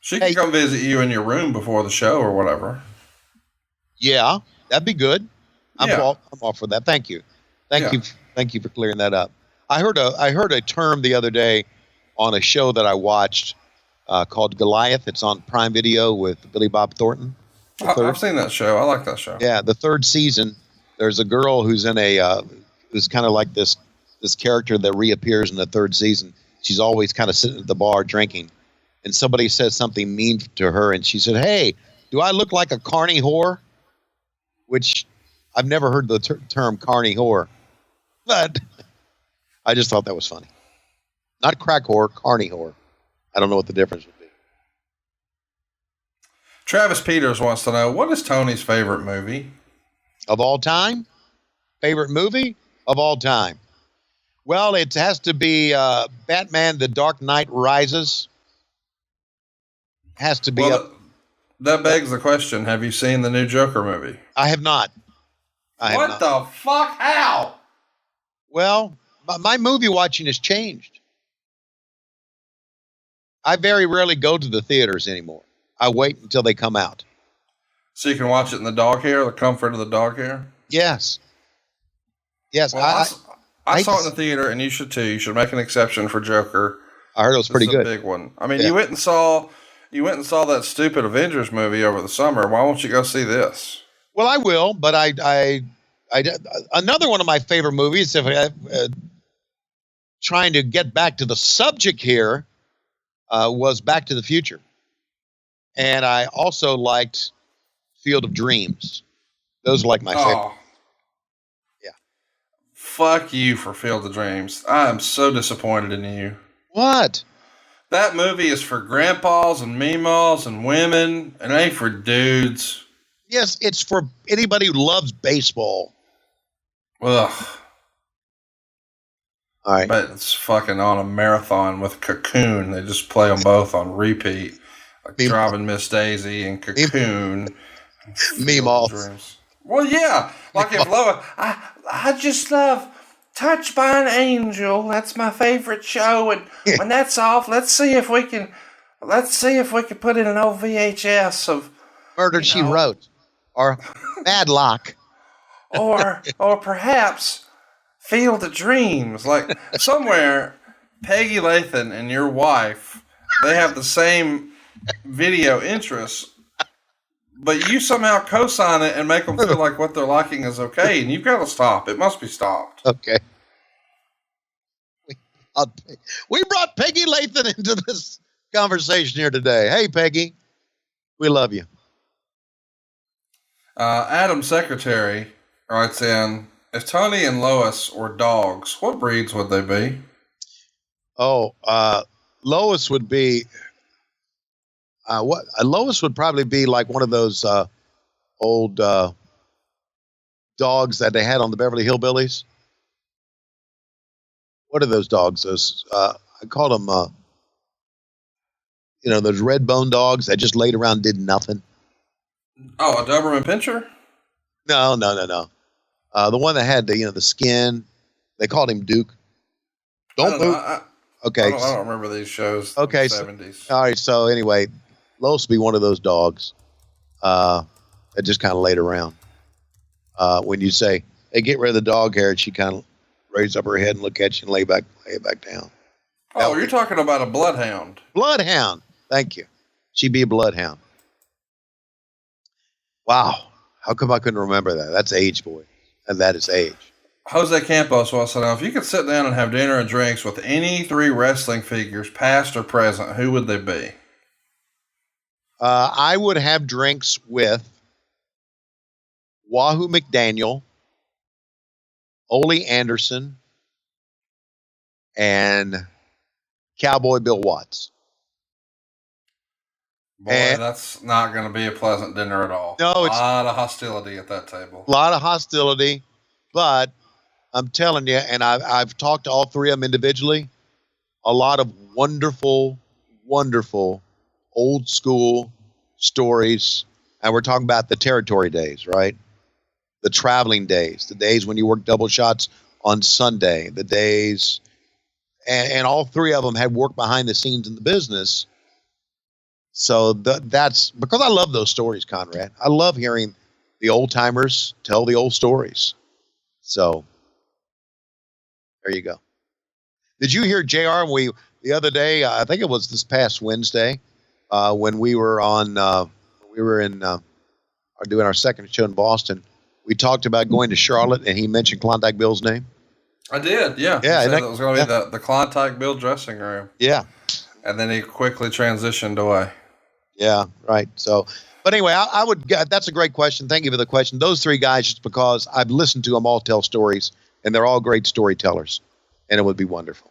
She can come visit you in your room before the show or whatever. Yeah, that'd be good. I'm all for that. Thank you. Thank you for clearing that up. I heard a term the other day on a show that I watched called Goliath. It's on Prime Video with Billy Bob Thornton. I've seen that show. I like that show. Yeah, the third season. There's a girl who's in who's kind of like this character that reappears in the third season. She's always kind of sitting at the bar drinking, and somebody says something mean to her, and she said, "Hey, do I look like a carny whore?" Which I've never heard the term carny whore, but I just thought that was funny. Not crack whore, carny whore. I don't know what the difference would be. Travis Peters wants to know, what is Tony's favorite movie? Of all time? Favorite movie of all time? Well, it has to be Batman: The Dark Knight Rises. Has to be. Well, that begs the question, have you seen the new Joker movie? I have not. What the fuck? How? Well, my movie watching has changed. I very rarely go to the theaters anymore. I wait until they come out. So you can watch it in the dog hair, the comfort of the dog hair? Yes. Yes. Well, I saw it in the theater, and you should too. You should make an exception for Joker. I heard it was pretty good. A big one. I mean, you went and saw that stupid Avengers movie over the summer. Why won't you go see this? Well, I will, but I another one of my favorite movies. If trying to get back to the subject here, was Back to the Future, and I also liked Field of Dreams. Those are like my favorite. Yeah. Fuck you for Field of Dreams. I am so disappointed in you. What? That movie is for grandpas and meemaws and women, and it ain't for dudes. Yes, it's for anybody who loves baseball. Ugh. All right. But it's fucking on a marathon with Cocoon. They just play them both on repeat. Like Driving Miss Daisy and Cocoon. Meemaws. Well, yeah. Like if Lois, I just love Touched by an Angel. That's my favorite show. And when that's off, let's see if we can put in an old VHS of Murder, She Wrote, or Madlock, or perhaps Field of Dreams. Like somewhere, Peggy Lathan and your wife, they have the same video interests, but you somehow co-sign it and make them feel like what they're liking is okay, and you've got to stop. It must be stopped. Okay. We brought Peggy Lathan into this conversation here today. Hey, Peggy, we love you. Adam Secretary writes in, if Tony and Lois were dogs, what breeds would they be? Oh, Lois would be... Lois would probably be like one of those old dogs that they had on the Beverly Hillbillies. What are those dogs? Those I call them, those red bone dogs that just laid around and did nothing. Oh, a Doberman Pinscher? No. The one that had the skin. They called him Duke. Don't move. Okay. I don't remember these shows. Okay. In the 70s. All right. So anyway, Lois would be one of those dogs that just kind of laid around. When you say, "Hey, get rid of the dog hair," she kind of raise up her head and look at you and lay it back down. Oh, you're talking about a bloodhound. Bloodhound. Thank you. She'd be a bloodhound. Wow. How come I couldn't remember that? That's age, boy. And that is age. Jose Campos wants to know, if you could sit down and have dinner and drinks with any three wrestling figures, past or present, who would they be? I would have drinks with Wahoo McDaniel, Ole Anderson, and Cowboy Bill Watts. Boy, that's not going to be a pleasant dinner at all. No, it's a lot of hostility at that table. A lot of hostility, but I'm telling you, and I've talked to all three of them individually, a lot of wonderful, wonderful old school stories. And we're talking about the territory days, right? The traveling days, the days when you work double shots on Sunday, the days, and all three of them had worked behind the scenes in the business. So that's because I love those stories, Conrad. I love hearing the old timers tell the old stories. So there you go. Did you hear JR? The other day, I think it was this past Wednesday, when we were doing our second show in Boston. We talked about going to Charlotte, and he mentioned Klondike Bill's name. I did, yeah. Yeah, He said it was going to be the Klondike Bill dressing room. Yeah. And then he quickly transitioned away. Yeah, right. So, but anyway, I would. That's a great question. Thank you for the question. Those three guys, just because I've listened to them all tell stories, and they're all great storytellers, and it would be wonderful.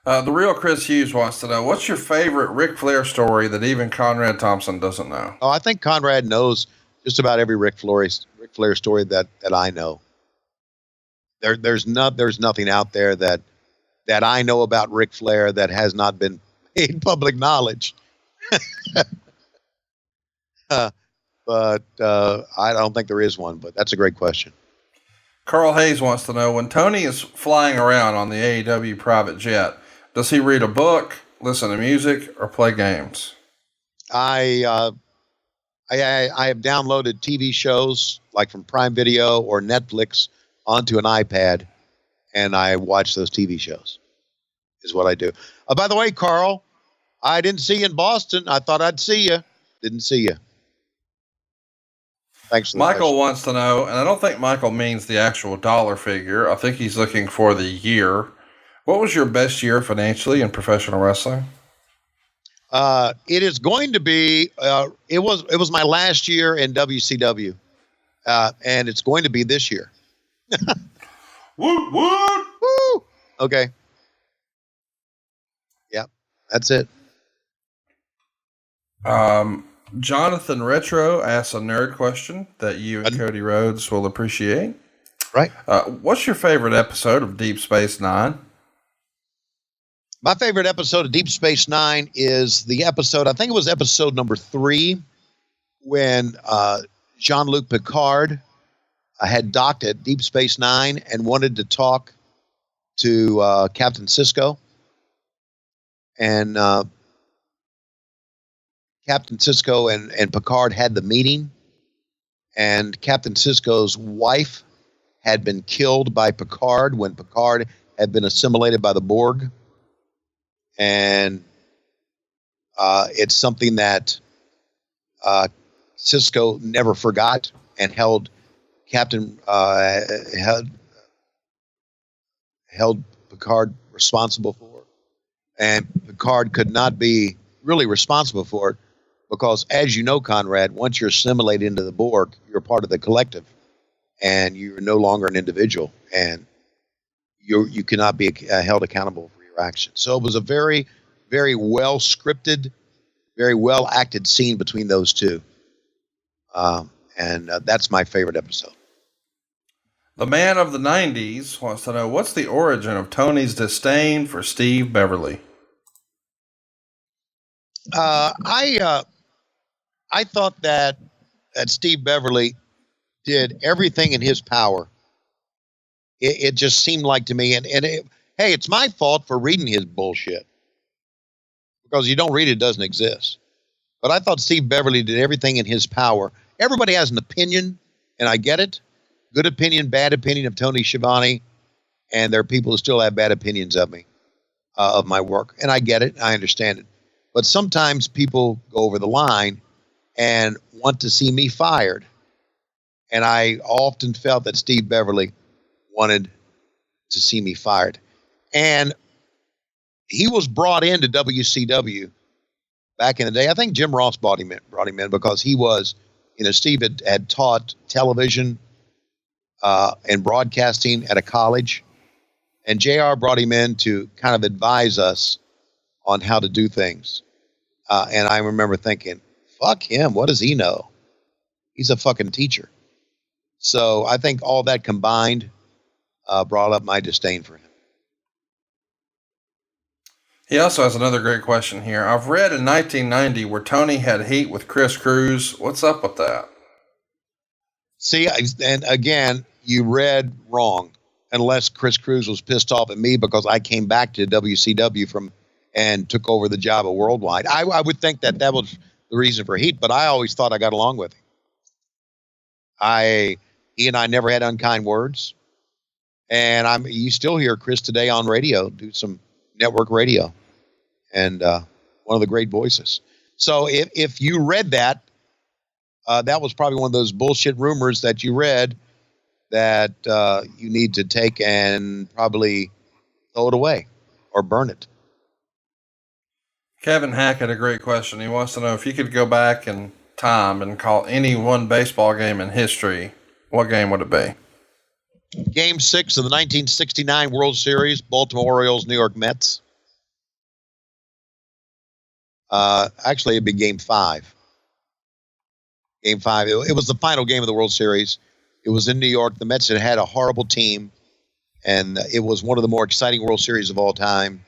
The real Chris Hughes wants to know, what's your favorite Ric Flair story that even Conrad Thompson doesn't know? Oh, I think Conrad knows just about every Ric Flair story that I know. There's nothing out there that I know about Ric Flair that has not been made public knowledge. But I don't think there is one, but that's a great question. Carl Hayes wants to know, when Tony is flying around on the AEW private jet, does he read a book, listen to music, or play games? I have downloaded TV shows like from Prime Video or Netflix onto an iPad, and I watch those TV shows. Is what I do. By the way, Carl, I didn't see you in Boston. I thought I'd see you. Didn't see you. Thanks for the Michael question. wants to know, and I don't think Michael means the actual dollar figure. I think he's looking for the year. What was your best year financially in professional wrestling? It is going to be. It was my last year in WCW, and it's going to be this year. Woot woot! Woo! Okay. Yep, that's it. Jonathan Retro asks a nerd question that you and Cody Rhodes will appreciate. Right. What's your favorite episode of Deep Space Nine? My favorite episode of Deep Space Nine is the episode, I think it was episode number 3, when Jean-Luc Picard had docked at Deep Space Nine and wanted to talk to Captain Sisko. And Captain Sisko and Picard had the meeting, and Captain Sisko's wife had been killed by Picard when Picard had been assimilated by the Borg. And it's something that Sisko never forgot and held held Picard responsible for. And Picard could not be really responsible for it because, as you know, Conrad, once you're assimilated into the Borg, you're part of the collective and you're no longer an individual, and you cannot be held accountable for your actions. So it was a very, very well scripted, very well acted scene between those two. And that's my favorite episode. The man of the 90s wants to know, what's the origin of Tony's disdain for Steve Beverly? I thought that Steve Beverly did everything in his power. It just seemed like to me, hey, it's my fault for reading his bullshit, because you don't read it, doesn't exist. But I thought Steve Beverly did everything in his power. Everybody has an opinion, and I get it. Good opinion, bad opinion of Tony Schiavone, and there are people who still have bad opinions of me, of my work, and I get it, I understand it. But sometimes people go over the line and want to see me fired. And I often felt that Steve Beverly wanted to see me fired. And he was brought into WCW back in the day. I think Jim Ross brought him in because he was, Steve had taught television and broadcasting at a college. And JR brought him in to kind of advise us on how to do things. And I remember thinking, fuck him. What does he know? He's a fucking teacher. So I think all that combined brought up my disdain for him. He also has another great question here. I've read in 1990 where Tony had heat with Chris Cruz. What's up with that? See, and again, you read wrong, unless Chris Cruz was pissed off at me because I came back to WCW and took over the job of Worldwide. I would think that was the reason for heat, but I always thought I got along with him. He and I never had unkind words, and you still hear Chris today on radio, do some network radio, and one of the great voices. So if you read that, that was probably one of those bullshit rumors that you read that you need to take and probably throw it away or burn it. Kevin Hack had a great question. He wants to know if you could go back in time and call any one baseball game in history, what game would it be? Game 6 of the 1969 World Series, Baltimore Orioles, New York Mets. Actually, it'd be Game 5. Game 5. It was the final game of the World Series. It was in New York. The Mets had a horrible team, and it was one of the more exciting World Series of all time.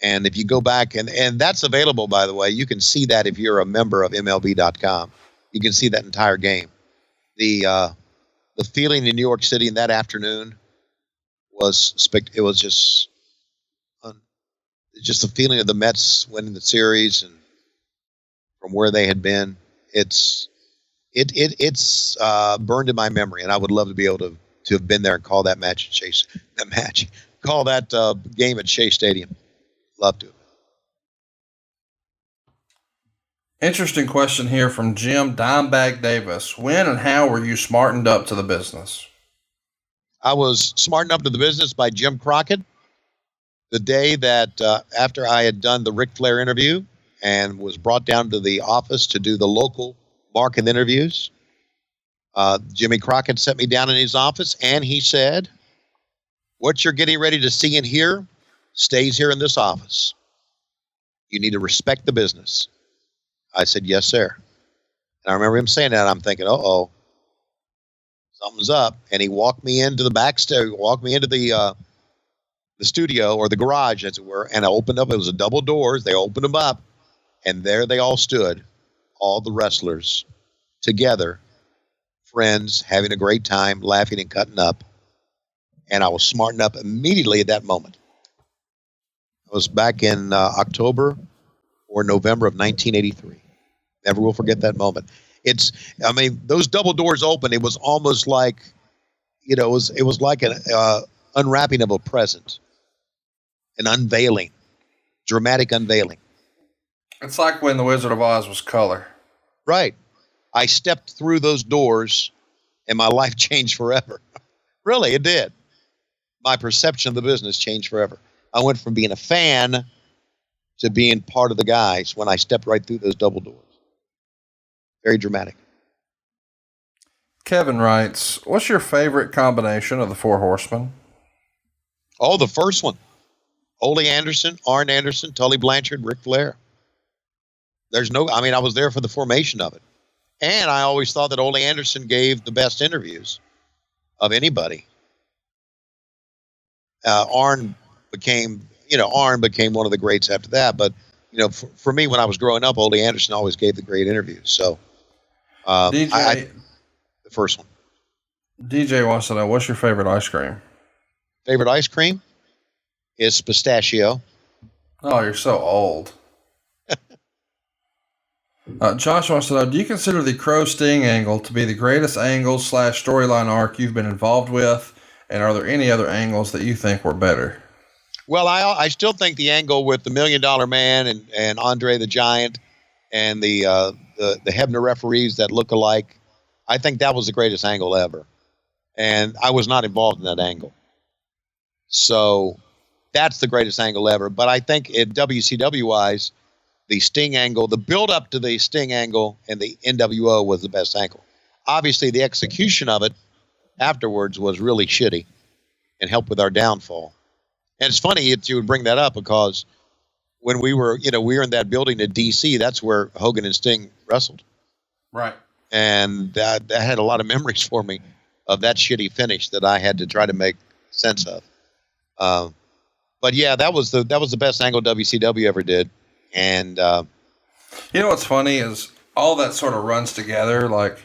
And if you go back, and that's available, by the way, you can see that if you're a member of MLB.com. You can see that entire game. The feeling in New York City in that afternoon was it was just the feeling of the Mets winning the series and from where they had been. It's burned in my memory, and I would love to be able to have been there and call that game at Shea Stadium. Love to. Interesting question here from Jim Dimebag Davis. When and how were you smartened up to the business? I was smartened up to the business by Jim Crockett the day that after I had done the Ric Flair interview and was brought down to the office to do the local market interviews. Jimmy Crockett sent me down in his office, and he said, "What you're getting ready to see and hear stays here in this office. You need to respect the business." I said, "Yes, sir." And I remember him saying that. I'm thinking, uh-oh, something's up. And he walked me into the backstairs, walked me into the studio, or the garage, as it were, and I opened up. It was a double doors. They opened them up, and there they all stood, all the wrestlers together, friends, having a great time, laughing and cutting up. And I was smartened up immediately at that moment. It was back in October or November of 1983. Never will forget that moment. Those double doors open. It was almost like, it was like an unwrapping of a present, an unveiling, dramatic unveiling. It's like when The Wizard of Oz was color. Right. I stepped through those doors, and my life changed forever. Really, it did. My perception of the business changed forever. I went from being a fan to being part of the guys when I stepped right through those double doors. Very dramatic. Kevin writes, what's your favorite combination of the Four Horsemen? Oh, the first one. Ole Anderson, Arn Anderson, Tully Blanchard, Ric Flair. I was there for the formation of it. And I always thought that Ole Anderson gave the best interviews of anybody. Arn became one of the greats after that. But, for me, when I was growing up, Ole Anderson always gave the great interviews. So, the first one. DJ wants to know, what's your favorite ice cream? Favorite ice cream is pistachio. Oh, you're so old. Josh wants to know, do you consider the Crow Sting angle to be the greatest angle / storyline arc you've been involved with? And are there any other angles that you think were better? Well, I still think the angle with the $1 Million Man and Andre the Giant and the Hebner referees that look alike, I think that was the greatest angle ever. And I was not involved in that angle. So that's the greatest angle ever. But I think WCW-wise, the Sting angle, the build-up to the Sting angle and the NWO was the best angle. Obviously, the execution of it afterwards was really shitty and helped with our downfall. And it's funny that you would bring that up because when we were in that building at DC, that's where Hogan and Sting wrestled. Right. And that had a lot of memories for me of that shitty finish that I had to try to make sense of. But yeah, that was the best angle WCW ever did. And what's funny is all that sort of runs together. Like,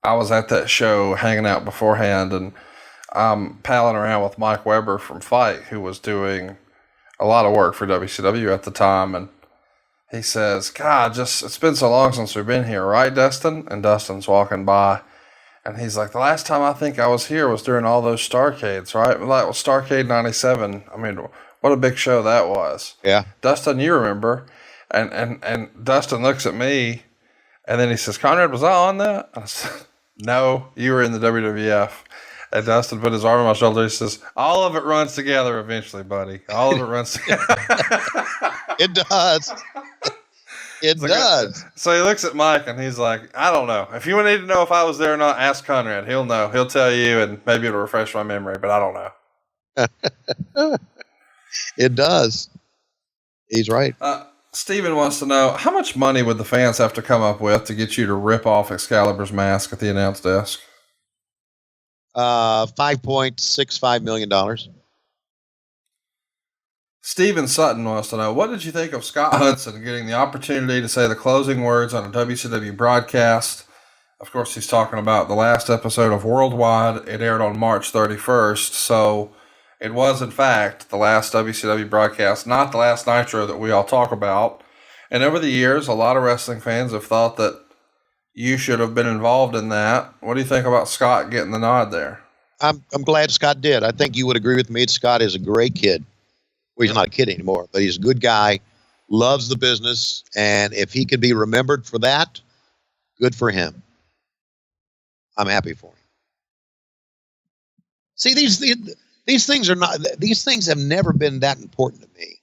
I was at that show hanging out beforehand, and I'm palling around with Mike Weber from Fight, who was doing a lot of work for WCW at the time, and he says, God, it's been so long since we've been here, right, Dustin? And Dustin's walking by, and he's like, the last time I think I was here was during all those Starcades, right? That was Starcade 97. I mean, what a big show that was. Yeah. Dustin, you remember. And Dustin looks at me, and then he says, Conrad, was I on that? I said, no, you were in the WWF. And Dustin put his arm on my shoulder. He says, all of it runs together eventually, buddy. All of it runs together. It does. It does. So he looks at Mike and he's like, I don't know. If you need to know if I was there or not, ask Conrad. He'll know. He'll tell you, and maybe it'll refresh my memory, but I don't know. It does. He's right. Steven wants to know, how much money would the fans have to come up with to get you to rip off Excalibur's mask at the announce desk? $5.65 million. Steven Sutton wants to know, what did you think of Scott Hudson getting the opportunity to say the closing words on a WCW broadcast? Of course, he's talking about the last episode of Worldwide. It aired on March 31st, so it was, in fact, the last WCW broadcast, not the last Nitro that we all talk about. And over the years, a lot of wrestling fans have thought that you should have been involved in that. What do you think about Scott getting the nod there? I'm glad Scott did. I think you would agree with me. Scott is a great kid. Well, he's not a kid anymore, but he's a good guy, loves the business, and if he could be remembered for that, good for him. I'm happy for him. See, these things are not. These things have never been that important to me.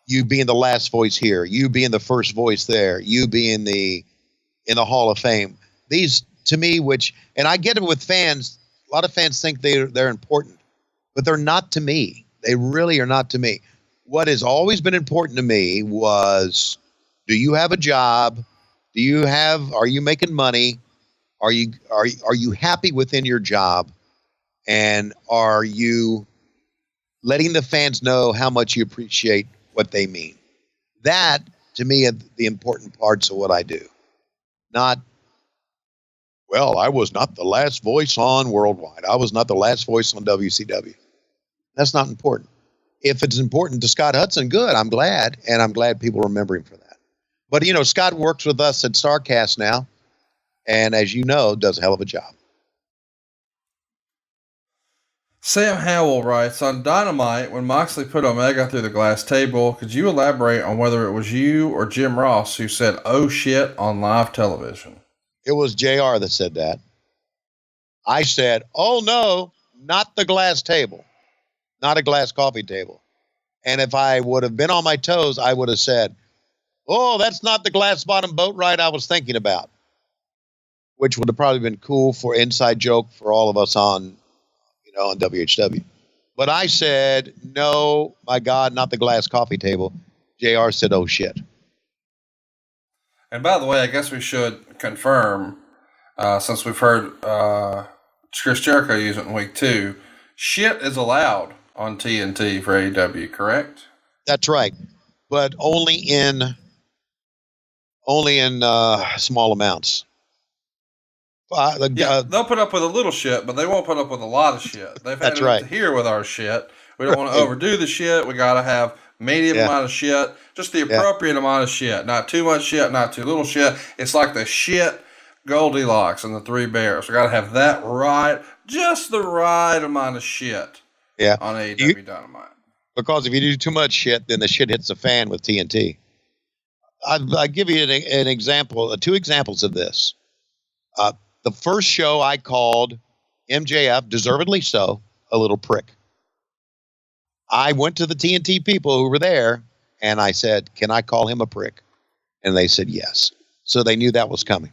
You being the last voice here, you being the first voice there, you being in the Hall of Fame. These to me, and I get it with fans. A lot of fans think they're important, but they're not to me. They really are not to me. What has always been important to me was, do you have a job? Are you making money? Are you happy within your job? And are you letting the fans know how much you appreciate what they mean? That, to me, are the important parts of what I do. Not, well, I was not the last voice on Worldwide. I was not the last voice on WCW. That's not important. If it's important to Scott Hudson, good. I'm glad, and I'm glad people remember him for that. But, Scott works with us at StarCast now, and as you know, does a hell of a job. Sam Howell writes, on Dynamite, when Moxley put Omega through the glass table, could you elaborate on whether it was you or Jim Ross who said, oh shit, on live television? It was JR that said that. I said, oh no, not the glass table. Not a glass coffee table. And if I would have been on my toes, I would have said, oh, that's not the glass bottom boat ride I was thinking about. Which would have probably been cool for inside joke for all of us on WHW. But I said, no, my God, not the glass coffee table. JR said, oh shit. And by the way, I guess we should confirm, since we've heard Chris Jericho use it in week 2, shit is allowed on TNT for AEW, correct? That's right, but only in small amounts. They'll put up with a little shit, but they won't put up with a lot of shit. They've had to hear with our shit. We don't want to overdo the shit. We got to have medium amount of shit, just the appropriate amount of shit. Not too much shit, not too little shit. It's like the shit Goldilocks and the Three Bears. We got to have that right, just the right amount of shit. Yeah. On AEW Dynamite. Because if you do too much shit, then the shit hits the fan with TNT. I'll give you an example, 2 examples of this. The first show I called MJF, deservedly so, a little prick. I went to the TNT people who were there, and I said, can I call him a prick? And they said yes. So they knew that was coming.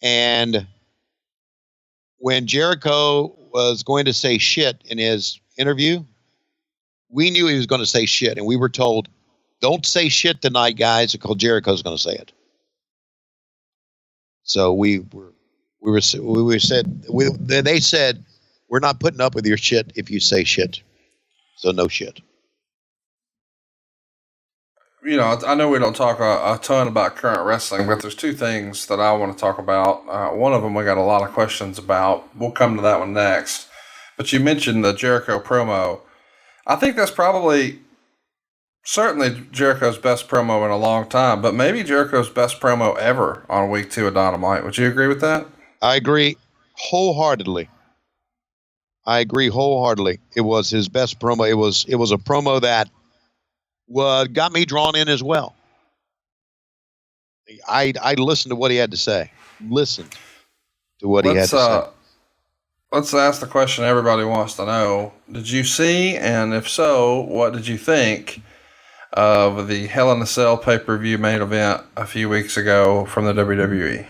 And when Jericho was going to say shit in his interview, we knew he was going to say shit, and we were told, don't say shit tonight, guys, because Jericho's going to say it. So they said, we're not putting up with your shit if you say shit. So no shit. I know we don't talk a ton about current wrestling, but there's 2 things that I want to talk about. One of them we got a lot of questions about. We'll come to that one next. But you mentioned the Jericho promo. I think that's certainly Jericho's best promo in a long time, but maybe Jericho's best promo ever on week 2 of Dynamite. Would you agree with that? I agree wholeheartedly. It was his best promo. It was a promo that got me drawn in as well. I listened to what he had to say. He had to say. Let's ask the question everybody wants to know. Did you see, and if so, what did you think of the Hell in a Cell pay-per-view main event a few weeks ago from the WWE?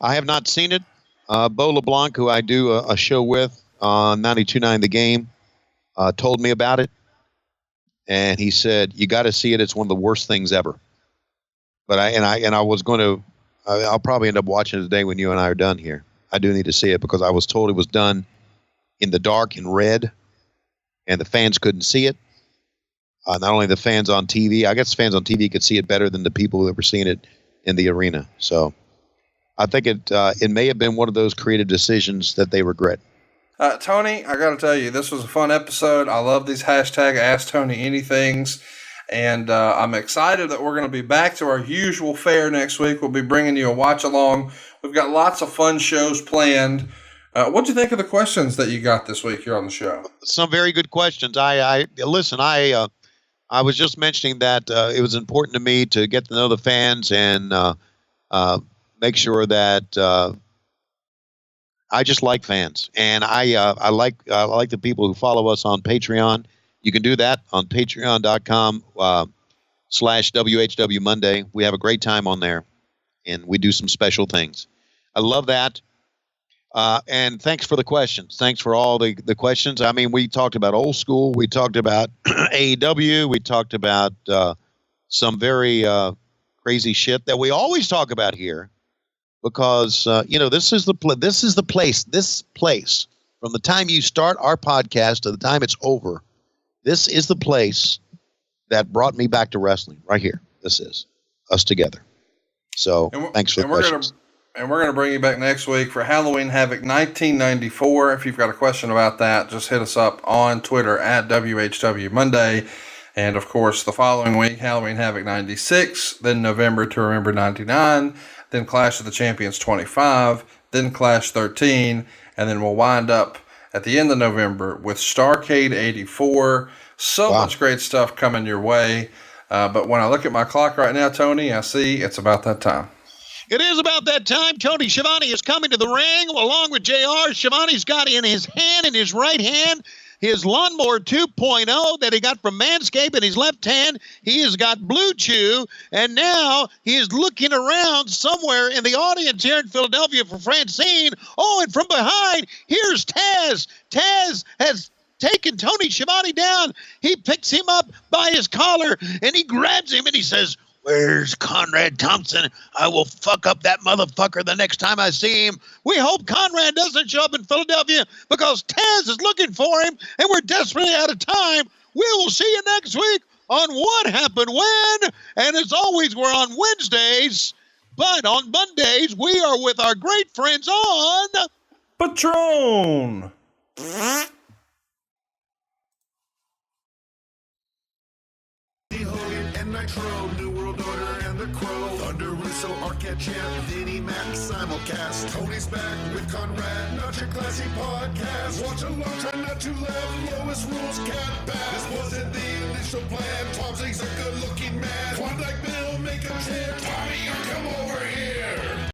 I have not seen it. Bo LeBlanc, who I do a show with on 92.9 The Game, told me about it. And he said, you got to see it. It's one of the worst things ever. But I was going to, I'll probably end up watching it today when you and I are done here. I do need to see it because I was told it was done in the dark in red and the fans couldn't see it. Not only the fans on TV, I guess fans on TV could see it better than the people that were seeing it in the arena. So I think it may have been one of those creative decisions that they regret. Tony, I got to tell you, this was a fun episode. I love these hashtag Ask Tony Anythings. And I'm excited that we're going to be back to our usual fare next week. We'll be bringing you a watch along. We've got lots of fun shows planned. What'd you think of the questions that you got this week here on the show? Some very good questions. I was just mentioning that it was important to me to get to know the fans and make sure that I just like fans, and I like the people who follow us on Patreon. You can do that on patreon.com/WHW Monday. We have a great time on there, and we do some special things. I love that. And thanks for the questions. Thanks for all the questions. I mean, we talked about old school. We talked about AEW. We talked about some very crazy shit that we always talk about here because, this is the place, this place, from the time you start our podcast to the time it's over, this is the place that brought me back to wrestling right here. This is us together. So thanks for the questions. And we're going to bring you back next week for Halloween Havoc 1994. If you've got a question about that, just hit us up on Twitter at WHW Monday. And, of course, the following week, Halloween Havoc 96, then November to Remember 99, then Clash of the Champions 25, then Clash 13, and then we'll wind up at the end of November with Starrcade 84. So much great stuff coming your way. But when I look at my clock right now, Tony, I see it's about that time. It is about that time. Tony Schiavone is coming to the ring along with JR. Schiavone's got in his right hand, his Lawnmower 2.0 that he got from Manscaped in his left hand. He has got Blue Chew, and now he is looking around somewhere in the audience here in Philadelphia for Francine. Oh, and from behind, here's Taz. Taz has taken Tony Schiavone down. He picks him up by his collar, and he grabs him, and he says, "Where's Conrad Thompson? I will fuck up that motherfucker the next time I see him." We hope Conrad doesn't show up in Philadelphia because Taz is looking for him, and we're desperately out of time. We will see you next week on What Happened When. And as always, we're on Wednesdays, but on Mondays, we are with our great friends on Patron. Nitro, New World Order, and the Crow. Thunder, Russo, Arquette, Champ, Vinnie, Mac, simulcast. Tony's back with Conrad, not your classy podcast. Watch along, try not to laugh. Lowest rules, cat back. This wasn't the initial plan. Tom Zig's a good-looking man. Klondike Bill, make a chant. Tommy, come over.